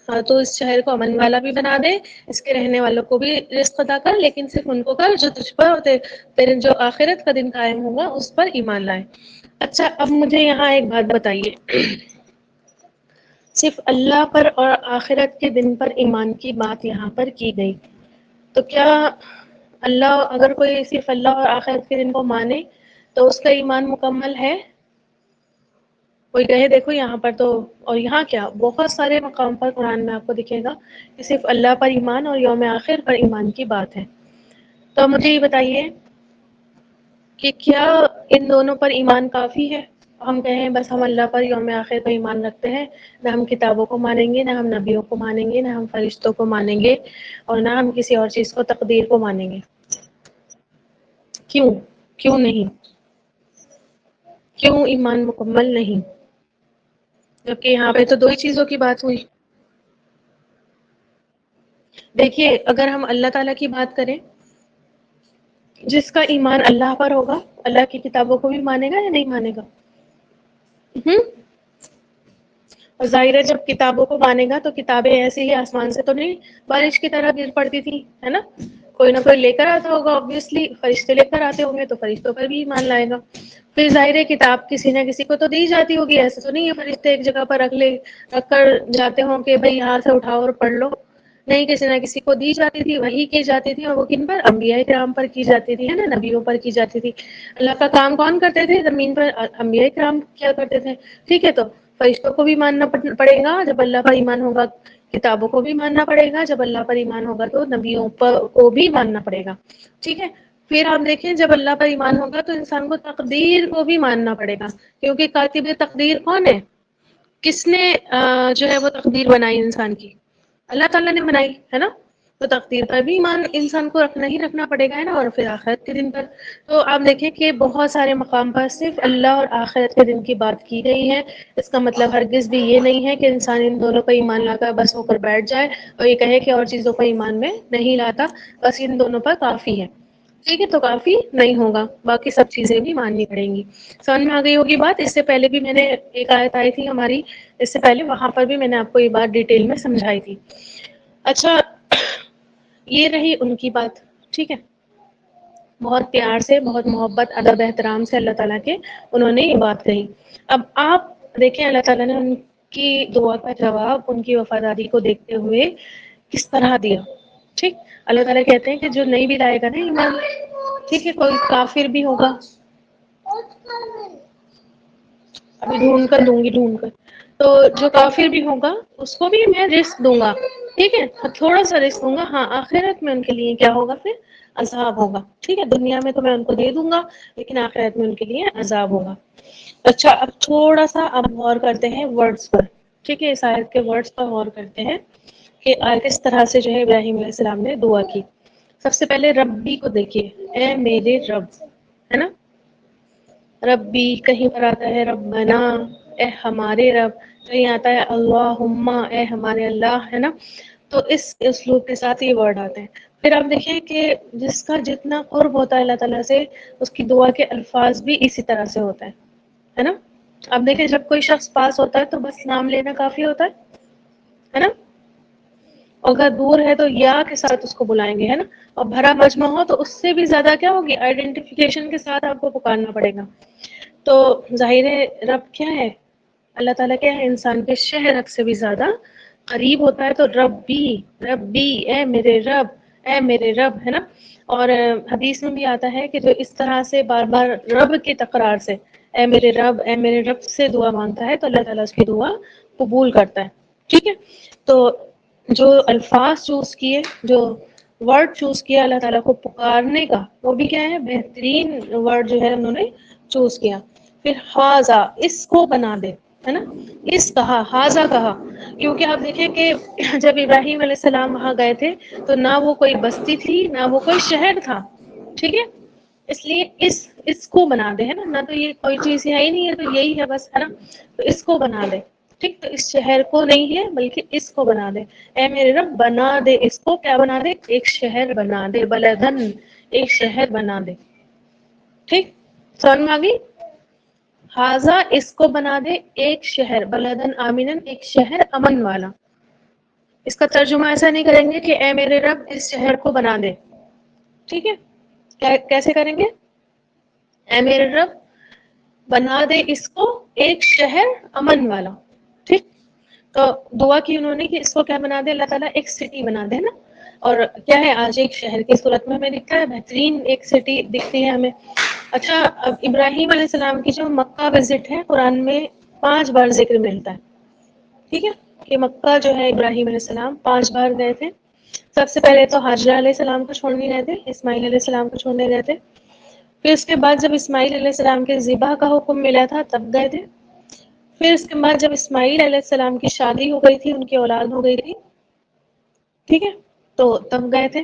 ہاں تو اس شہر کو امن والا بھی بنا دے، اس کے رہنے والوں کو بھی رزق عطا کر، لیکن صرف ان کو کر جو تجھ پر اور تیرے جو آخرت کا دن قائم ہوگا اس پر ایمان لائے۔ اچھا اب مجھے یہاں ایک بات بتائیے، صرف اللہ پر اور آخرت کے دن پر ایمان کی بات یہاں پر کی گئی، تو کیا اللہ، اگر کوئی صرف اللہ اور آخرت کے دن کو مانے تو اس کا ایمان مکمل ہے؟ کوئی کہے دیکھو یہاں پر تو، اور یہاں کیا بہت سارے مقام پر قرآن میں آپ کو دکھے گا کہ صرف اللہ پر ایمان اور یوم آخر پر ایمان کی بات ہے۔ تو مجھے یہ بتائیے کہ کیا ان دونوں پر ایمان کافی ہے؟ ہم کہیں بس ہم اللہ پر یوم آخر پر ایمان رکھتے ہیں، نہ ہم کتابوں کو مانیں گے، نہ ہم نبیوں کو مانیں گے، نہ ہم فرشتوں کو مانیں گے، اور نہ ہم کسی اور چیز کو، تقدیر کو مانیں گے؟ کیوں؟ کیوں نہیں؟ کیوں ایمان مکمل نہیں؟ جبکہ یہاں پہ تو دو ہی چیزوں کی بات ہوئی۔ دیکھیے اگر ہم اللہ تعالیٰ کی بات کریں، جس کا ایمان اللہ پر ہوگا اللہ کی کتابوں کو بھی مانے گا یا نہیں مانے گا؟ ہم؟ اور ظاہر ہے جب کتابوں کو مانے گا تو کتابیں ایسے ہی آسمان سے تو نہیں بارش کی طرح گر پڑتی تھی، ہے نا؟ کوئی نہ کوئی لے کر آتا ہوگا، obviously فرشتے لے کر آتے ہوں گے تو فرشتوں پر بھی ایمان لائے گا۔ پھر ظاہر ہے کتاب کسی نہ کسی کو تو دی جاتی ہوگی، ایسے تو نہیں ہے فرشتے ایک جگہ پر رکھ کر جاتے ہوں کہ بھئی یہاں سے اٹھاؤ اور پڑھ لو، نہیں، کسی نہ کسی کو دی جاتی تھی، وحی کی جاتی تھی، اور وہ کن پر؟ انبیاء کرام پر کی جاتی تھی، ہے نا، نبیوں پر کی جاتی تھی۔ اللہ کا کام کون کرتے تھے زمین پر؟ انبیاء کرام کیا کرتے تھے، ٹھیک ہے؟ تو فرشتوں کو بھی ماننا پڑے گا جب اللہ پر ایمان ہوگا، کتابوں کو بھی ماننا پڑے گا جب اللہ پر ایمان ہوگا، تو نبیوں کو بھی ماننا پڑے گا، ٹھیک ہے؟ پھر آپ دیکھیں جب اللہ پر ایمان ہوگا تو انسان کو تقدیر کو بھی ماننا پڑے گا، کیونکہ کاتب تقدیر کون ہے؟ کس نے جو ہے وہ تقدیر بنائی انسان کی؟ اللہ تعالیٰ نے بنائی، ہے نا؟ تو تقدیر پر بھی ایمان انسان کو رکھنا ہی رکھنا پڑے گا، ہے نا؟ اور پھر آخرت کے دن پر تو آپ دیکھیں کہ بہت سارے مقام پر صرف اللہ اور آخرت کے دن کی بات کی گئی ہے۔ اس کا مطلب ہرگز بھی یہ نہیں ہے کہ انسان ان دونوں پر ایمان لا کر بس ہو کر بیٹھ جائے اور یہ کہے کہ اور چیزوں پر ایمان میں نہیں لاتا، بس ان دونوں پر کافی ہے، ٹھیک ہے؟ تو کافی نہیں ہوگا، باقی سب چیزیں بھی ماننی پڑیں گی۔ سمجھ میں آ گئی ہوگی بات؟ اس سے پہلے بھی میں نے ایک آیت آئی تھی ہماری، اس سے پہلے وہاں پر بھی میں نے آپ کو یہ بات ڈیٹیل میں سمجھائی تھی۔ اچھا یہ رہی ان کی بات، ٹھیک ہے؟ بہت پیار سے، بہت محبت، ادب، احترام سے اللہ تعالیٰ کے انہوں نے یہ بات کہی۔ اب آپ دیکھیں اللہ تعالیٰ نے ان کی دعا کا جواب ان کی وفاداری کو دیکھتے ہوئے کس طرح دیا، ٹھیک؟ اللہ تعالیٰ کہتے ہیں کہ جو نہیں بھی لائے گا نا ایمان، ٹھیک ہے، کوئی کافر بھی ہوگا، ابھی ڈھونڈ کر دوں گی، ڈھونڈ کر، تو جو کافر بھی ہوگا اس کو بھی میں رزق دوں گا، ٹھیک ہے؟ تھوڑا سا رزق دوں گا، ہاں آخرت میں ان کے لیے کیا ہوگا؟ پھر عذاب ہوگا، ٹھیک ہے؟ دنیا میں تو میں ان کو دے دوں گا لیکن آخرت میں ان کے لیے عذاب ہوگا۔ اچھا اب تھوڑا سا اب غور کرتے ہیں ورڈز پر، ٹھیک ہے؟ اس آیت کے ورڈز پر غور کرتے ہیں کہ کس طرح سے جو ہے ابراہیم علیہ السلام نے دعا کی۔ سب سے پہلے ربی کو دیکھیے، اے میرے رب، ہے نا؟ ربی، کہیں پر آتا ہے ربنا، اے ہمارے رب، کہیں آتا ہے اللہم، اے ہمارے اللہ، ہے نا؟ تو اس اسلوب کے ساتھ یہ ورڈ آتے ہیں۔ پھر آپ دیکھیں کہ جس کا جتنا قرب ہوتا ہے اللہ تعالیٰ سے، اس کی دعا کے الفاظ بھی اسی طرح سے ہوتا ہے نا؟ اب دیکھیں جب کوئی شخص پاس ہوتا ہے تو بس نام لینا کافی ہوتا ہے نا؟ اگر دور ہے تو یا کے ساتھ اس کو بلائیں گے، ہے نا؟ اور بھرا مجمع ہو تو اس سے بھی زیادہ کیا ہوگی؟ آئیڈینٹیفیکیشن کے ساتھ آپ کو پکارنا پڑے گا۔ تو ظاہر رب کیا ہے؟ اللہ تعالیٰ کیا ہے؟ انسان کے شہرت سے بھی زیادہ قریب ہوتا ہے، تو ربی، ربی، اے میرے رب، اے میرے رب، ہے نا؟ اور حدیث میں بھی آتا ہے کہ جو اس طرح سے بار بار رب کی تکرار سے اے میرے رب، اے میرے رب سے دعا مانگتا ہے تو اللہ تعالیٰ اس کی دعا قبول کرتا ہے، ٹھیک ہے؟ تو جو الفاظ چوز کیے، جو ورڈ چوز کیا اللہ تعالیٰ کو پکارنے کا، وہ بھی کیا ہے؟ بہترین ورڈ جو ہے انہوں نے چوز کیا۔ پھر ہاذا، اس کو بنا دے، ہے نا؟ اس کہا، ہاذا کہا، کیونکہ آپ دیکھیں کہ جب ابراہیم علیہ السلام وہاں گئے تھے تو نہ وہ کوئی بستی تھی نہ وہ کوئی شہر تھا، ٹھیک ہے؟ اس لیے اس کو بنا دے، ہے نا؟ نہ تو یہ کوئی چیز ہے ہی نہیں ہے تو یہی ہے بس، ہے نا؟ تو اس کو بنا دے، ٹھیک؟ تو اس شہر کو نہیں ہے بلکہ اس کو بنا دے، اے میرے رب بنا دے اس کو، کیا بنا دے؟ ایک شہر بنا دے، بلدن، ایک شہر بنا دے، ٹھیک؟ سمجھ میں آ گئی؟ ہاذا، اس کو بنا دے ایک شہر، بلدن آمینن، ایک شہر امن والا، اس کا ترجمہ ایسا نہیں کریں گے کہ اے میرے رب اس شہر کو بنا دے، ٹھیک ہے، کیسے کریں گے؟ اے میرے رب بنا دے اس کو ایک شہر امن والا، ٹھیک. تو دعا کی انہوں نے کہ اس کو کیا بنا دے اللہ تعالیٰ؟ ایک سٹی بنا دے نا. اور کیا ہے آج ایک شہر کی صورت میں ہمیں دکھتا ہے، بہترین ایک سٹی دکھتی ہے ہمیں. اچھا، اب ابراہیم علیہ السلام کی جو مکہ وزٹ ہے قرآن میں 5 بار ذکر ملتا ہے، ٹھیک ہے، کہ مکہ جو ہے ابراہیم علیہ السلام 5 بار گئے تھے. سب سے پہلے تو حاجرہ علیہ السلام کو چھوڑنے گئے تھے، اسماعیل علیہ السلام کو چھوڑنے گئے تھے. پھر اس کے بعد جب اسماعیل علیہ السلام کے ذبح کا حکم ملا تھا تب گئے تھے. پھر اس کے بعد جب اسماعیل علیہ السلام کی شادی ہو گئی تھی، ان کی اولاد ہو گئی تھی، ٹھیک ہے، تو تب گئے تھے.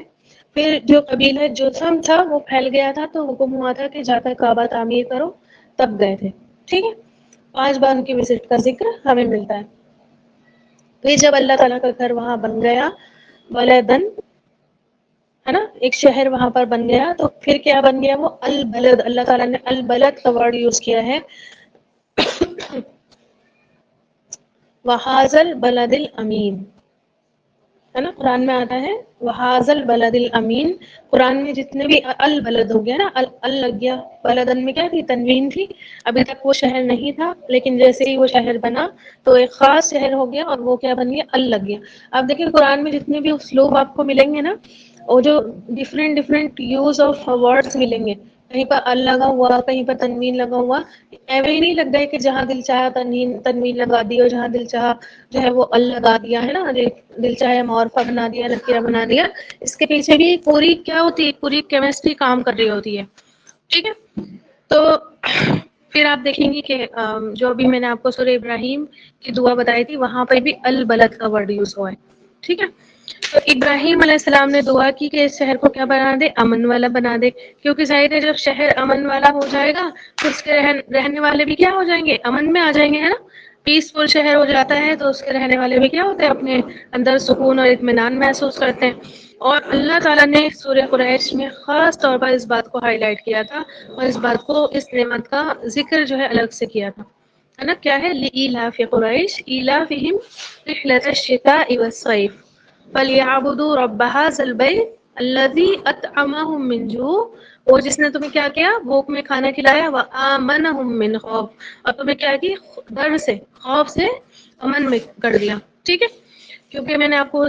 پھر جو قبیلہ جرثم تھا وہ پھیل گیا تھا تو حکم ہوا تھا کہ جا کر کعبہ تعمیر کرو، تب گئے تھے، ٹھیک ہے. 5 بار ان کی وزٹ کا ذکر ہمیں ملتا ہے. پھر جب اللہ تعالیٰ کا گھر وہاں بن گیا بلدن، ہے نا، ایک شہر وہاں پر بن گیا، تو پھر کیا بن گیا وہ البلد. اللہ تعالیٰ نے البلد کا ورڈ یوز کیا ہے. وَهَٰذَا الْبَلَدِ الْأَمِينِ، ہے نا، قرآن میں آتا ہے وَهَٰذَا الْبَلَدِ الْأَمِينِ. قرآن میں جتنے بھی البلد ہو گیا نا، ال لگ گیا، بلدن میں کیا تھی؟ تنوین تھی. ابھی تک وہ شہر نہیں تھا، لیکن جیسے ہی وہ شہر بنا تو ایک خاص شہر ہو گیا، اور وہ کیا بن گیا؟ ال لگ گیا. اب دیکھیں قرآن میں جتنے بھی اسلوب آپ کو ملیں گے نا، اور جو ڈفرینٹ یوز آف ورڈز ملیں گے، کہیں پر ال لگا ہوا، کہیں پر تنوین لگا ہوا، ایوے ہی نہیں لگ رہا ہے کہ جہاں دل چاہا تنوین لگا دی، اور جہاں دل چاہا جو ہے وہ ال لگا دیا، ہے نا، دل چاہے معرفہ بنا دیا، نکرہ بنا دیا. اس کے پیچھے بھی پوری کیا ہوتی ہے؟ پوری کیمسٹری کام کر رہی ہوتی ہے، ٹھیک ہے. تو پھر آپ دیکھیں گے کہ جو ابھی میں نے آپ کو سورہ ابراہیم کی دعا بتائی تھی، وہاں پہ بھی البلد کا ورڈ یوز ہوا ہے، ٹھیک ہے. تو ابراہیم علیہ السلام نے دعا کی کہ اس شہر کو کیا بنا دے؟ امن والا بنا دے. کیونکہ ظاہر ہے جب شہر امن والا ہو جائے گا تو اس کے رہنے والے بھی کیا ہو جائیں گے؟ امن میں آ جائیں گے، ہے نا. پیسفل شہر ہو جاتا ہے تو اس کے رہنے والے بھی کیا ہوتے ہیں؟ اپنے اندر سکون اور اطمینان محسوس کرتے ہیں. اور اللہ تعالیٰ نے سورہ قریش میں خاص طور پر اس بات کو ہائی لائٹ کیا تھا، اور اس بات کو، اس نعمت کا ذکر جو ہے الگ سے کیا تھا، ہے نا. کیا ہے؟ لِإِيلَافِ قُرَيْشٍ إِيلَافِهِمْ رِحْلَةَ الشِّتَاءِ وَالصَّيْفِ فَلْيَعْبُدُوا رَبَّ هَٰذَا الْبَيْتِ الَّذِي أَطْعَمَهُم مِّن جُوعٍ. وہ جس نے تمہیں کیا کیا؟ بھوک میں کھانا کھلایا. وَآمَنَهُم مِّن خَوْفٍ، اور تمہیں کیا کی؟ ڈر سے، خوف سے امن میں کر دیا، ٹھیک ہے. کیونکہ میں نے آپ کو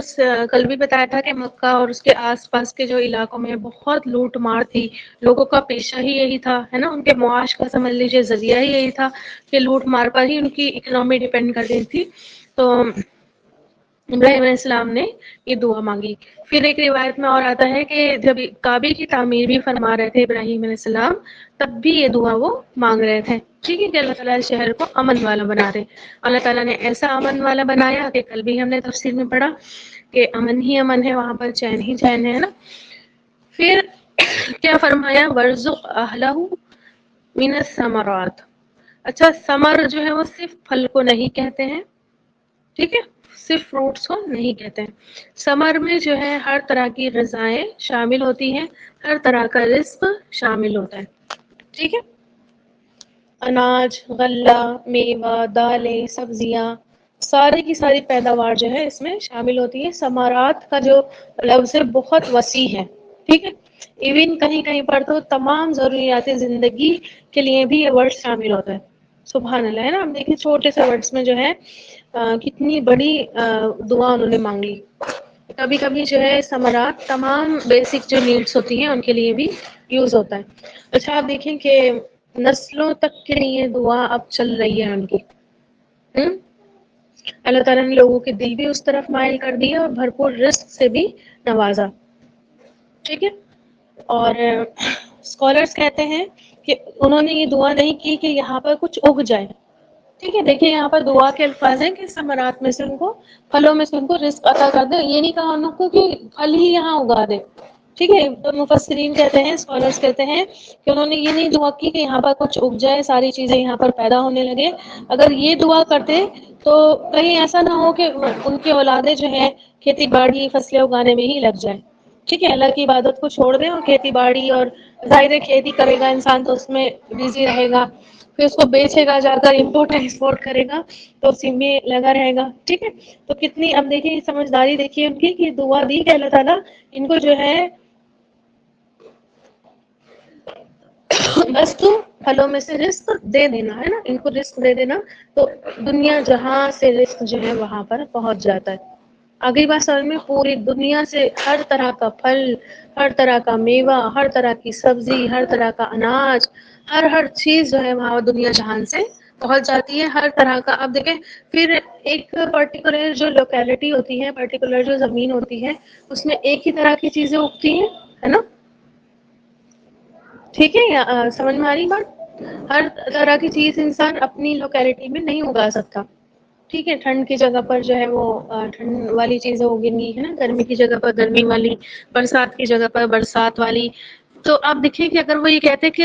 کل بھی بتایا تھا کہ مکہ اور اس کے آس پاس کے جو علاقوں میں بہت لوٹ مار تھی، لوگوں کا پیشہ ہی یہی تھا، ہے نا. ان کے معاش کا سمجھ لیجیے ذریعہ ہی یہی تھا کہ لوٹ مار پر ہی ان کی اکنامی ڈیپینڈ کر رہی تھی. تو ابراہیم علیہ السلام نے یہ دعا مانگی. پھر ایک روایت میں اور آتا ہے کہ جب کعبے کی تعمیر بھی فرما رہے تھے ابراہیم علیہ السلام، تب بھی یہ دعا وہ مانگ رہے تھے، ٹھیک ہے، کہ اللہ تعالیٰ اس شہر کو امن والا بنا دے. اللہ تعالیٰ نے ایسا امن والا بنایا کہ کل بھی ہم نے تفسیر میں پڑھا کہ امن ہی امن ہے وہاں پر، چین ہی چین ہے نا. پھر کیا فرمایا؟ وَارْزُقْ أَهْلَهُ مِنَ الثَّمَرَاتِ. اچھا، ثمر جو ہے وہ صرف پھل کو نہیں کہتے ہیں، ٹھیک ہے، صرف فروٹس کو نہیں کہتے ہیں. ثمر میں جو ہے ہر طرح کی غذائیں شامل ہوتی ہیں، ہر طرح کا رزق شامل ہوتا ہے، ٹھیک ہے. اناج، غلہ، میوہ، دالیں، سبزیاں، ساری کی ساری پیداوار جو ہے اس میں شامل ہوتی ہے. ثمرات کا جو لفظ ہے بہت وسیع ہے، ٹھیک ہے. ایون کہیں کہیں پر تو تمام ضروریات زندگی کے لیے بھی یہ ورڈ شامل ہوتا ہے. سبحان اللہ، ہے نا. ہم دیکھیں چھوٹے سے ورڈس میں جو ہے کتنی بڑی دعا انہوں نے مانگی. کبھی کبھی جو ہے ثمرات تمام بیسک جو نیڈس ہوتی ہیں ان کے لیے بھی یوز ہوتا ہے. اچھا، آپ دیکھیں کہ نسلوں تک کے لیے دعا اب چل رہی ہے ان کی. اللہ تعالیٰ نے لوگوں کے دل بھی اس طرف مائل کر دیا اور بھرپور رزق سے بھی نوازا، ٹھیک ہے. اور اسکالرس کہتے ہیں کہ انہوں نے یہ دعا نہیں کی کہ یہاں پر کچھ اگ جائے، ٹھیک ہے. دیکھیں یہاں پر دعا کے الفاظ ہیں کہ ثمرات میں سے ان کو، پھلوں میں سے ان کو رزق عطا کر دے. یہ نہیں کہا انہوں کو کہ پھل ہی یہاں اگا دے، ٹھیک ہے. تو مفسرین کہتے ہیں، اسکالرس کہتے ہیں کہ انہوں نے یہ نہیں دعا کی کہ یہاں پر کچھ اگ جائے، ساری چیزیں یہاں پر پیدا ہونے لگے. اگر یہ دعا کرتے تو کہیں ایسا نہ ہو کہ ان کی اولادیں جو ہیں کھیتی باڑی فصلیں اگانے میں ہی لگ جائیں، ٹھیک ہے. اللہ کی عبادت کو چھوڑ دیں اور کھیتی باڑی، اور ظاہر ہے کھیتی کرے گا انسان تو اس میں بزی رہے گا، پھر اس کو بیچے گا، جا کر امپورٹ ایکسپورٹ کرے گا، تو اسی میں لگا رہے گا. ٹھیک ہے، تو کتنی اب دیکھیے سمجھداری دیکھیے ان کی، کہ دعا دی کہ اللہ تعالیٰ ان کو جو ہے بس تم پھلوں میں سے رزق دے دینا، ہے نا، ان کو رزق دے دینا، تو دنیا جہاں سے رزق جو ہے وہاں پر پہنچ جاتا ہے. آگئی بات سمجھ میں؟ پوری دنیا سے ہر طرح کا پھل، ہر طرح کا میوہ، ہر طرح کی سبزی، ہر طرح کا اناج، ہر چیز جو ہے وہاں دنیا جہان سے پہنچ جاتی ہے، ہر طرح کا. اب دیکھیں پھر ایک پرٹیکولر جو لوکیلٹی ہوتی ہے، پرٹیکولر جو زمین ہوتی ہے، اس میں ایک ہی طرح کی چیزیں اگتی ہیں، ہے نا. ٹھیک ہے، سمجھ میں آ رہی بات؟ ہر طرح کی چیز انسان اپنی لوکیلٹی میں نہیں اگا سکتا. ٹھیک ہے، ٹھنڈ کی جگہ پر جو ہے وہ ٹھنڈ والی چیزیں اگیں گی، ہے نا، گرمی کی جگہ پر گرمی والی، برسات کی جگہ پر برسات والی. تو آپ دیکھیں کہ اگر وہ یہ کہتے کہ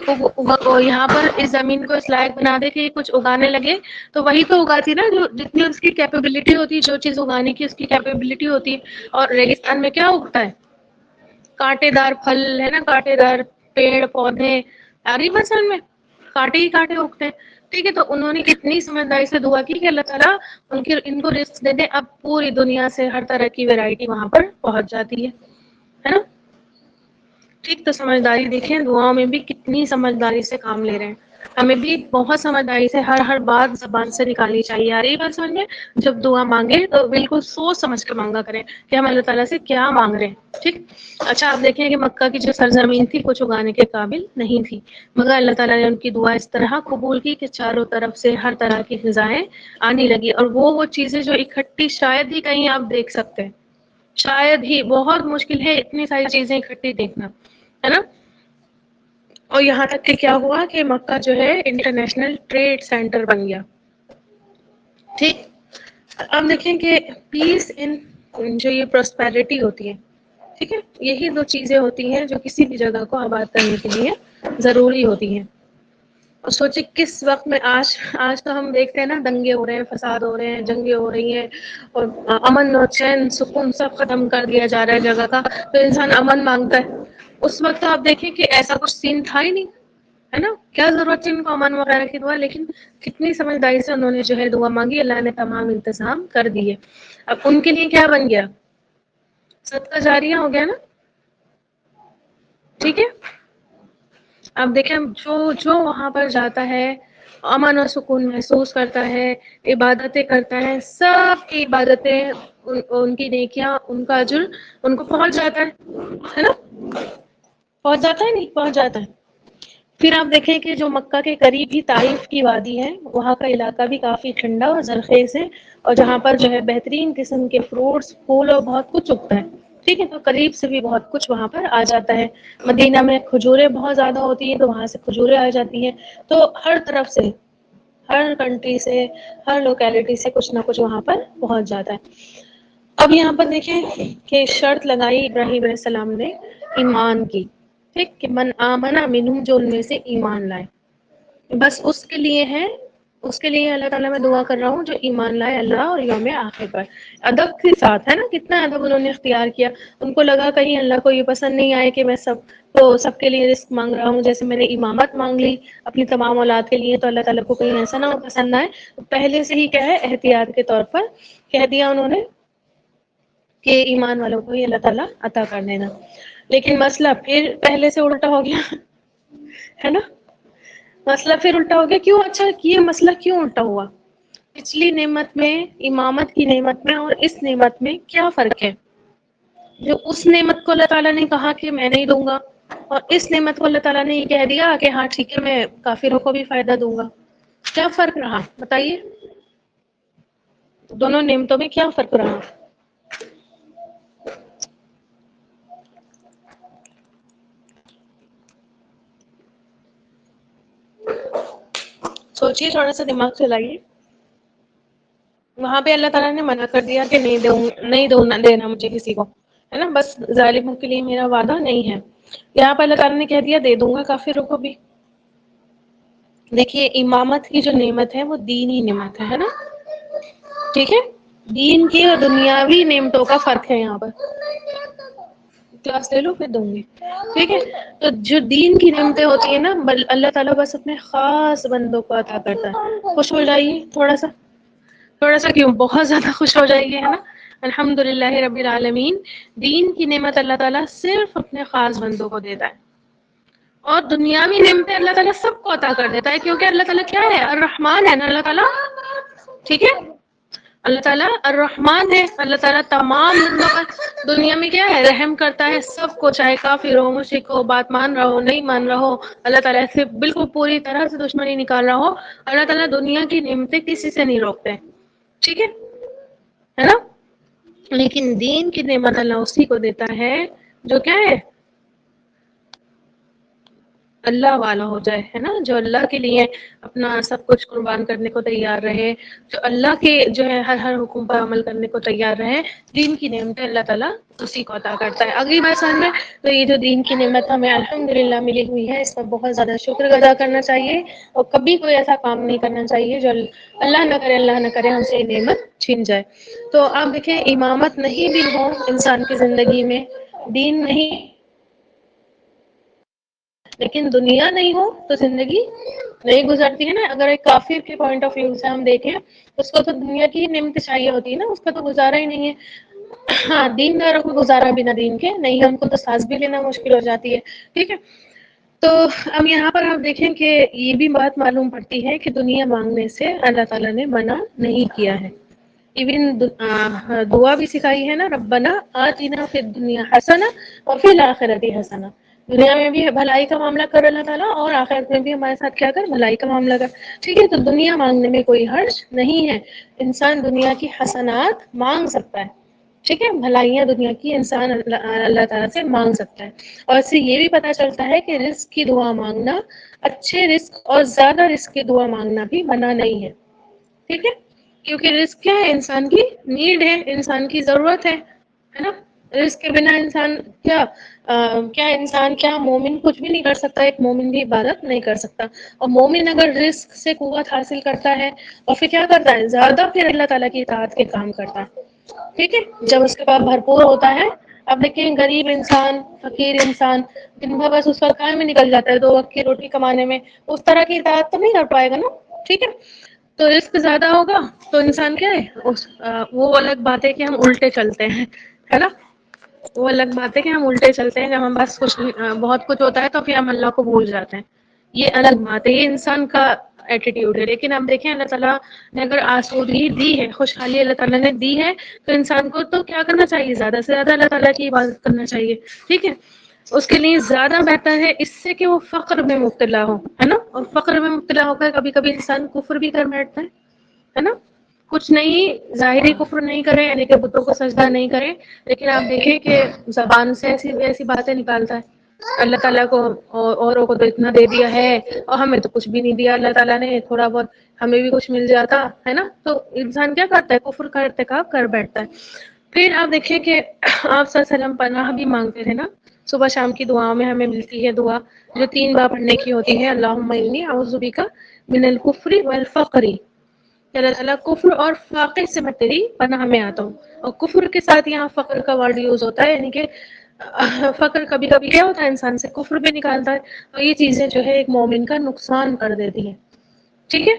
یہاں پر اس زمین کو اس لائق بنا دے کہ یہ کچھ اگانے لگے، تو وہی تو اگاتی نا جو جتنی اس کی کیپیبلٹی ہوتی، جو چیز اگانے کی اس کی کیپیبلٹی ہوتی. اور ریگستان میں کیا اگتا ہے؟ کانٹے دار پھل، ہے نا، کانٹے دار پیڑ پودے. آ رہی بات سمجھ میں؟ کانٹے ہی کانٹے اگتے ہیں. ٹھیک ہے، تو انہوں نے کتنی سمجھداری سے دعا کی کہ اللہ تعالیٰ ان کو رزق دے دے. اب پوری دنیا سے ہر طرح کی ویرائٹی وہاں پر پہنچ جاتی ہے نا. ٹھیک، تو سمجھداری دیکھیں دعاؤں میں بھی کتنی سمجھداری سے کام لے رہے ہیں. ہمیں بھی بہت سمجھداری سے ہر بات زبان سے نکالنی چاہیے. آ رہی بات سمجھ میں؟ جب دعا مانگے تو بالکل سوچ سمجھ کے مانگا کریں کہ ہم اللہ تعالیٰ سے کیا مانگ رہے ہیں. ٹھیک. اچھا، آپ دیکھیں کہ مکہ کی جو سرزمین تھی کچھ اگانے کے قابل نہیں تھی، مگر اللہ تعالیٰ نے ان کی دعا اس طرح قبول کی کہ چاروں طرف سے ہر طرح کی غذائیں آنے لگی. اور وہ چیزیں جو اکٹھی شاید ہی کہیں آپ دیکھ سکتے ہیں، شاید ہی، بہت مشکل ہے اتنی ساری چیزیں اکٹھی دیکھنا، ہے نا. اور یہاں تک کہ کیا ہوا کہ مکہ جو ہے انٹرنیشنل ٹریڈ سینٹر بن گیا. ٹھیک. اب دیکھیں کہ پیس ان جو یہ پراسپیرٹی ہوتی ہے، ٹھیک ہے، یہی دو چیزیں ہوتی ہیں جو کسی بھی جگہ کو آباد کرنے کے لیے ضروری ہوتی ہیں. اور سوچے کس وقت میں، آج تو ہم دیکھتے ہیں نا دنگے ہو رہے ہیں، فساد ہو رہے ہیں، جنگیں ہو رہی ہیں، اور امن اور چین سکون سب ختم کر دیا جا رہا ہے جگہ کا. تو انسان امن مانگتا ہے. اس وقت آپ دیکھیں کہ ایسا کچھ سین تھا ہی نہیں، ہے نا. کیا ضرورت تھی ان کو امن وغیرہ کی دعا؟ لیکن کتنی سمجھداری سے انہوں نے جو ہے دعا مانگی، اللہ نے تمام انتظام کر دیے. اب ان کے لیے کیا بن گیا؟ صدقہ جاریہ ہو گیا نا. ٹھیک ہے. اب دیکھیں جو وہاں پر جاتا ہے امن و سکون محسوس کرتا ہے، عبادتیں کرتا ہے، سب کی عبادتیں، ان کی نیکیاں، ان کا اجر ان کو پہنچ جاتا ہے نا. پہنچ جاتا ہے نہیں پہنچ جاتا ہے. پھر آپ دیکھیں کہ جو مکہ کے قریب ہی طائف کی وادی ہے، وہاں کا علاقہ بھی کافی ٹھنڈا اور زرخیز ہے، اور جہاں پر جو ہے بہترین قسم کے فروٹس، پھول اور بہت کچھ اگتا ہے. ٹھیک ہے، تو قریب سے بھی بہت کچھ وہاں پر آ جاتا ہے. مدینہ میں کھجوریں بہت زیادہ ہوتی ہیں، تو وہاں سے کھجوریں آ جاتی ہیں. تو ہر طرف سے، ہر کنٹری سے، ہر لوکیلٹی سے کچھ نہ کچھ وہاں پر پہنچ جاتا ہے. اب یہاں پر دیکھیں کہ شرط لگائی ابراہیم علیہ السلام نے ایمان کی. ٹھیک، کہ من آمنا منہم، جو ان میں سے ایمان لائے. بس اس کے لیے ہے، اس کے لیے اللہ تعالیٰ میں دعا کر رہا ہوں جو ایمان لائے اللہ اور یوم آخر پر. ادب کے ساتھ، ہے نا، کتنا ادب انہوں نے اختیار کیا. ان کو لگا کہیں اللہ کو یہ پسند نہیں آئے کہ میں سب کے لیے رزق مانگ رہا ہوں، جیسے میں نے امامت مانگ لی اپنی تمام اولاد کے لیے، تو اللہ تعالیٰ کو کہیں ایسا نہ ہو پسند آئے. پہلے سے ہی کیا ہے، احتیاط کے طور پر کہہ دیا انہوں نے کہ ایمان والوں کو ہی اللہ تعالیٰ عطا کر دینا. لیکن مسئلہ پھر پہلے سے الٹا ہو گیا، ہے نا. مسئلہ پھر الٹا ہو گیا. کیوں؟ اچھا، یہ مسئلہ کیوں الٹا ہوا؟ پچھلی نعمت میں، امامت کی نعمت میں، اور اس نعمت میں کیا فرق ہے؟ جو اس نعمت کو اللہ تعالیٰ نے کہا کہ میں نہیں دوں گا، اور اس نعمت کو اللہ تعالیٰ نے یہ کہہ دیا کہ ہاں ٹھیک ہے میں کافروں کو بھی فائدہ دوں گا. کیا فرق رہا بتائیے؟ دونوں نعمتوں میں کیا فرق رہا؟ سوچیے، تھوڑا سا دماغ چلائیے. وہاں پہ اللہ تعالیٰ نے منع کر دیا کہ نہیں دینا مجھے کسی کو، ہے نا، بس ظالموں کے لیے میرا وعدہ نہیں ہے. یہاں پہ اللہ تعالیٰ نے کہہ دیا دے دوں گا کافروں کو بھی. دیکھیے امامت کی جو نعمت ہے وہ دینی نعمت ہے نا. ٹھیک ہے، دین کی اور دنیاوی نعمتوں کا فرق ہے یہاں پر. کلاس لے لو پھر دوں گی، ٹھیک ہے؟ تو جو دین کی نعمتیں ہوتی ہیں نا اللہ تعالیٰ بس اپنے خاص بندوں کو عطا کرتا ہے. خوش ہو جائیے تھوڑا سا کیوں، بہت زیادہ خوش ہو جائیے، ہے نا. الحمد للہ رب العالمین. دین کی نعمت اللہ تعالیٰ صرف اپنے خاص بندوں کو دیتا ہے، اور دنیاوی نعمتیں اللہ تعالیٰ سب کو عطا کر دیتا ہے، کیونکہ اللہ تعالیٰ کیا ہے؟ الرحمن ہے نا اللہ تعالیٰ، ٹھیک ہے؟ اللہ تعالیٰ الرحمن ہے. اللہ تعالیٰ تمام لوگوں پر دنیا میں کیا ہے؟ رحم کرتا ہے سب کو، چاہے کافر ہو، مشرک ہو، بات مان رہا ہو، نہیں مان رہا ہو، اللہ تعالیٰ سے بالکل پوری طرح سے دشمنی نکال رہا ہو، اللہ تعالیٰ دنیا کی نعمتیں کسی سے نہیں روکتے، ٹھیک ہے نا. لیکن دین کی نعمت اللہ اسی کو دیتا ہے جو کیا ہے؟ اللہ والا ہو جائے، ہے نا، جو اللہ کے لیے اپنا سب کچھ قربان کرنے کو تیار رہے، جو اللہ کے جو ہے ہر حکم پر عمل کرنے کو تیار رہے. دین کی نعمت اللہ تعالیٰ اسی کو عطا کرتا ہے. اگلی بات سمجھ میں؟ تو یہ جو دین کی نعمت ہمیں الحمدللہ ملی ہوئی ہے، اس پر بہت زیادہ شکر ادا کرنا چاہیے، اور کبھی کوئی ایسا کام نہیں کرنا چاہیے جو اللہ نہ کرے ہم سے یہ نعمت چھین جائے. تو آپ دیکھیں، امامت نہیں بھی ہو انسان کی زندگی میں، دین نہیں، لیکن دنیا نہیں ہو تو زندگی نہیں گزرتی ہے نا. اگر ایک کافر کے پوائنٹ آف ویو سے ہم دیکھیں، اس کو تو دنیا کی نعمت چاہیے ہوتی ہے نا، اس کا تو گزارا ہی نہیں ہے. ہاں، دین داروں کو گزارا بنا دین کے نہیں، ہم کو تو سانس بھی لینا مشکل ہو جاتی ہے، ٹھیک ہے. تو اب یہاں پر آپ دیکھیں کہ یہ بھی بات معلوم پڑتی ہے کہ دنیا مانگنے سے اللہ تعالیٰ نے منع نہیں کیا ہے. ایون دعا بھی سکھائی ہے نا، ربنا آتنا فی الدنیا حسنہ وفی الآخرۃ حسنہ. دنیا میں بھی بھلائی کا معاملہ کر اللہ تعالیٰ، اور آخرت میں بھی ہمارے ساتھ کیا کر؟ بھلائی کا معاملہ کر، ٹھیک ہے. تو دنیا مانگنے میں کوئی حرج نہیں ہے، انسان دنیا کی حسنات مانگ سکتا ہے، ٹھیک ہے. بھلائیاں دنیا کی انسان اللہ تعالیٰ سے مانگ سکتا ہے. اور اس سے یہ بھی پتہ چلتا ہے کہ رزق کی دعا مانگنا، اچھے رزق اور زیادہ رزق کی دعا مانگنا بھی منع نہیں ہے، ٹھیک ہے. کیونکہ رزق کیا ہے؟ انسان کی نیڈ ہے، انسان کی ضرورت ہے نا. رزق کے بنا انسان کیا مومن کچھ بھی نہیں کر سکتا، ایک مومن بھی عبادت نہیں کر سکتا. اور مومن اگر رزق سے قوت حاصل کرتا ہے اور پھر کیا کرتا ہے؟ زیادہ پھر اللہ تعالیٰ کی اطاعت کے کام کرتا ہے، ٹھیک ہے. جب اس کے پاس بھرپور ہوتا ہے، اب دیکھیں غریب انسان، فقیر انسان، دن بھر بس اس کا کام میں نکل جاتا ہے 2 وقت کی روٹی کمانے میں، اس طرح کی اطاعت تو نہیں کر پائے گا نا، ٹھیک ہے. تو رزق زیادہ ہوگا تو انسان کیا ہے؟ وہ الگ بات ہے کہ ہم الٹے چلتے ہیں، ہے نا. وہ الگ بات ہے کہ ہم الٹے چلتے ہیں، جب ہم بس بہت کچھ ہوتا ہے تو پھر ہم اللہ کو بھول جاتے ہیں، یہ الگ بات ہے، یہ انسان کا ایٹیٹیوڈ ہے. لیکن اب دیکھیں، اللہ تعالیٰ نے اگر آسودگی دی ہے، خوشحالی اللہ تعالیٰ نے دی ہے، تو انسان کو تو کیا کرنا چاہیے؟ زیادہ سے زیادہ اللہ تعالیٰ کی عبادت کرنا چاہیے، ٹھیک ہے. اس کے لیے زیادہ بہتر ہے اس سے کہ وہ فقر میں مبتلا ہو، ہے نا. اور فقر میں مبتلا ہو کر کبھی کبھی انسان کفر بھی کر بیٹھتا ہے نا. کچھ نہیں، ظاہری کفر نہیں کرے، یعنی کہ بتوں کو سجدہ نہیں کرے، لیکن آپ دیکھیں کہ زبان سے ایسی ایسی باتیں نکالتا ہے، اللہ تعالیٰ کو اوروں کو تو اتنا دے دیا ہے اور ہمیں تو کچھ بھی نہیں دیا اللہ تعالیٰ نے، تھوڑا بہت ہمیں بھی کچھ مل جاتا ہے نا. تو انسان کیا کرتا ہے؟ کفر کا ارتکاب کر بیٹھتا ہے. پھر آپ دیکھیں کہ آپ صلی اللہ علیہ وسلم پناہ بھی مانگتے تھے نا، صبح شام کی دعاؤں میں ہمیں ملتی ہے دعا جو 3 بار پڑھنے کی ہوتی ہے، اللہم انی اعوذ بک من الکفر والفقر، کہ اللہ تعالیٰ کفر اور فاقے سے میں تیری پناہ میں آتا ہوں. اور کفر کے ساتھ یہاں فقر کا ورڈ یوز ہوتا ہے، یعنی کہ فقر کبھی کبھی کیا ہوتا ہے؟ انسان سے کفر بھی نکالتا ہے، اور یہ چیزیں جو ہے ایک مومن کا نقصان کر دیتی ہیں، ٹھیک ہے.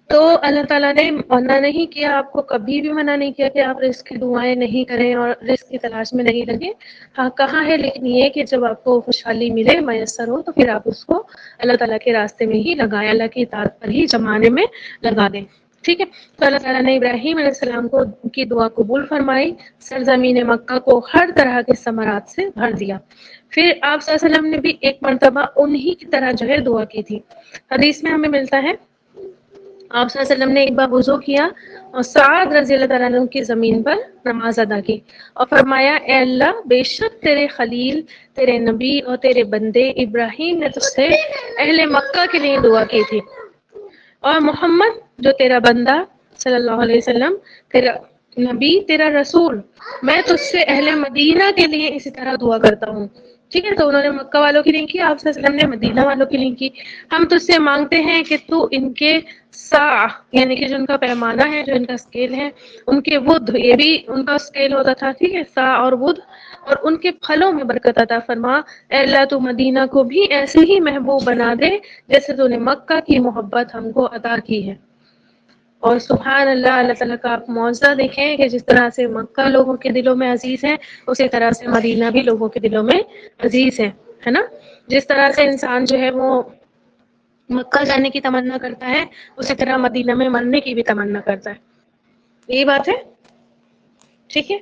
تو اللہ تعالیٰ نے منع نہیں کیا، آپ کو کبھی بھی منع نہیں کیا کہ آپ رزق کی دعائیں نہیں کریں اور رزق کی تلاش میں نہیں لگیں. ہاں کہاں ہے، لیکن یہ کہ جب آپ کو خوشحالی ملے، میسر ہو، تو پھر آپ اس کو اللہ تعالیٰ کے راستے میں ہی لگائیں، اللہ کی اطاعت پر ہی زمانے میں لگا دیں، ٹھیک ہے. تو اللہ تعالیٰ نے ابراہیم علیہ السلام کو کی دعا قبول فرمائی، سرزمین مکہ کو ہر طرح کے ثمرات سے بھر دیا. پھر آپ صلی اللہ علیہ وسلم نے بھی ایک مرتبہ انہی کی طرح جو ہے دعا کی تھی. حدیث میں ہمیں ملتا ہے آپ صلی اللہ علیہ وسلم نے ایک بار وضو کیا اور سعد رضی اللہ تعالیٰ عنہ کی زمین پر نماز ادا کی اور فرمایا، اے اللہ، بے شک تیرے خلیل، تیرے نبی اور تیرے بندے ابراہیم نے تجھ سے اہل مکہ کے لیے دعا کی تھی، اور محمد جو تیرا بندہ صلی اللہ علیہ وسلم، تیرا نبی، تیرا رسول، میں تجھ سے اہل مدینہ کے لیے اسی طرح دعا کرتا ہوں، ٹھیک ہے، تو انہوں نے مکہ والوں کی نہیں کی، آپ صلی اللہ علیہ وسلم نے مدینہ والوں کی نہیں کی. ہم تجھ سے مانگتے ہیں کہ تو ان کے سا یعنی کہ جو ان کا پیمانہ ہے، جو ان کا اسکیل ہے، ان کے ودھ، یہ بھی ان کا اسکیل ہوتا تھا، ٹھیک ہے، سا اور ودھ، اور ان کے پھلوں میں برکت عطا فرما. اے اللہ تو مدینہ کو بھی ایسے ہی محبوب بنا دے جیسے تو نے مکہ کی محبت ہم کو عطا کی ہے. اور سبحان اللہ، اللہ تعالیٰ کا آپ معجزہ دیکھیں کہ جس طرح سے مکہ لوگوں کے دلوں میں عزیز ہے، اسی طرح سے مدینہ بھی لوگوں کے دلوں میں عزیز ہے نا. جس طرح سے انسان جو ہے وہ مکہ جانے کی تمنا کرتا ہے، اسی طرح مدینہ میں مرنے کی بھی تمنا کرتا ہے. یہی بات ہے، ٹھیک ہے.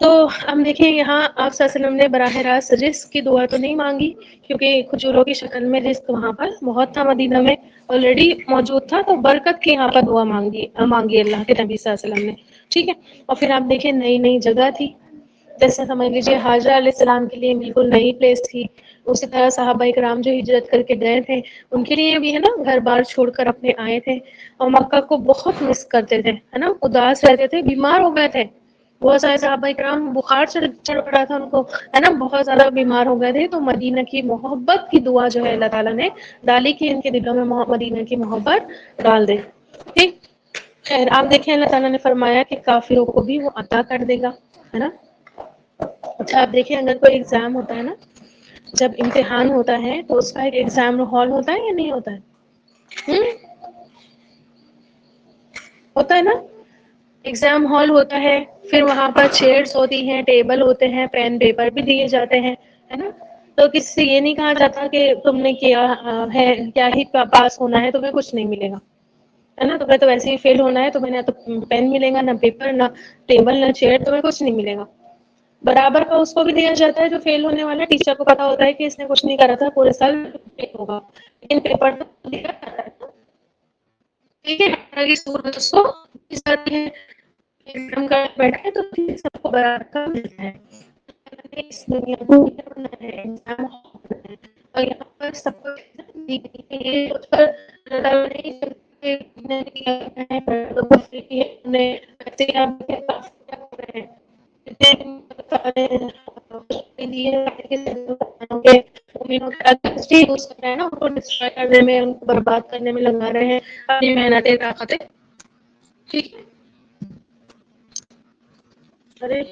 تو ہم دیکھیں یہاں آپ صلی اللہ علیہ وسلم نے براہ راست رزق کی دعا تو نہیں مانگی، کیونکہ کھجوروں کی شکل میں رزق وہاں پر بہت تھا، مدینہ میں آلریڈی موجود تھا، تو برکت کی یہاں پر دعا مانگی اللہ کے نبی صلی اللہ علیہ وسلم نے، ٹھیک ہے. اور پھر آپ دیکھیں نئی نئی جگہ تھی، جیسے سمجھ لیجیے حاجرہ علیہ السلام کے لیے بالکل نئی پلیس تھی. اسی طرح صحابہ کرام جو ہجرت کر کے گئے تھے، ان کے لیے بھی ہے نا، گھر بار چھوڑ کر اپنے آئے تھے، اور مکہ کو بہت مس کرتے تھے، ہے نا، اداس رہتے تھے، بیمار ہو گئے تھے. بہت سارے صحابہ کرام بخار چڑھ پڑا تھا ان کو، ہے نا، بہت زیادہ بیمار ہو گئے تھے. تو مدینہ کی محبت کی دعا جو ہے اللہ تعالیٰ نے ڈالی کہ ان کے دلوں میں مدینہ کی محبت ڈال دے. ٹھیک، خیر آپ دیکھیں اللہ تعالیٰ نے فرمایا کہ کافروں کو بھی وہ عطا کر دے گا، ہے نا. اچھا آپ دیکھیں اگر کوئی ایگزام ہوتا ہے نا، جب امتحان ہوتا ہے تو اس کا ایک ایگزام ہال ہوتا ہے یا نہیں ہوتا ہے؟ ہوتا ہے نا، ایگزام ہال ہوتا ہے، پھر وہاں پر چیئرس ہوتی ہیں، ٹیبل ہوتے ہیں، پین پیپر بھی دیے جاتے ہیں، ہے نا. تو کسی سے یہ نہیں کہا جاتا کہ تم نے کیا ہے، کیا ہی پاس ہونا ہے، تمہیں کچھ نہیں ملے گا، ہے نا. تمہیں تو ویسے ہی فیل ہونا ہے، تمہیں نہ تو پین ملے گا، نہ پیپر، نہ ٹیبل، نہ چیئر، تمہیں کچھ نہیں ملے گا. برابر کا اس کو بھی دیا جاتا ہے جو فیل ہونے والا. ٹیچر کو پتا ہوتا ہے کہ اس نے کچھ نہیں کرا تھا پورے سال فیل ہوگا، لیکن پیپر تو دیا جاتا ہے. ٹھیک ہے، اس کو اس طرح ہے ایگزام کا بیٹھے تو سب کو برابر کا ملتا ہے. اس دنیا کو ایگزام اور یہاں پر سب کو یہ سوچ کر کرنے میں، ان کو برباد کرنے میں لگا رہے ہیں اپنی محنتیں، طاقتیں. ٹھیک ہے. ارے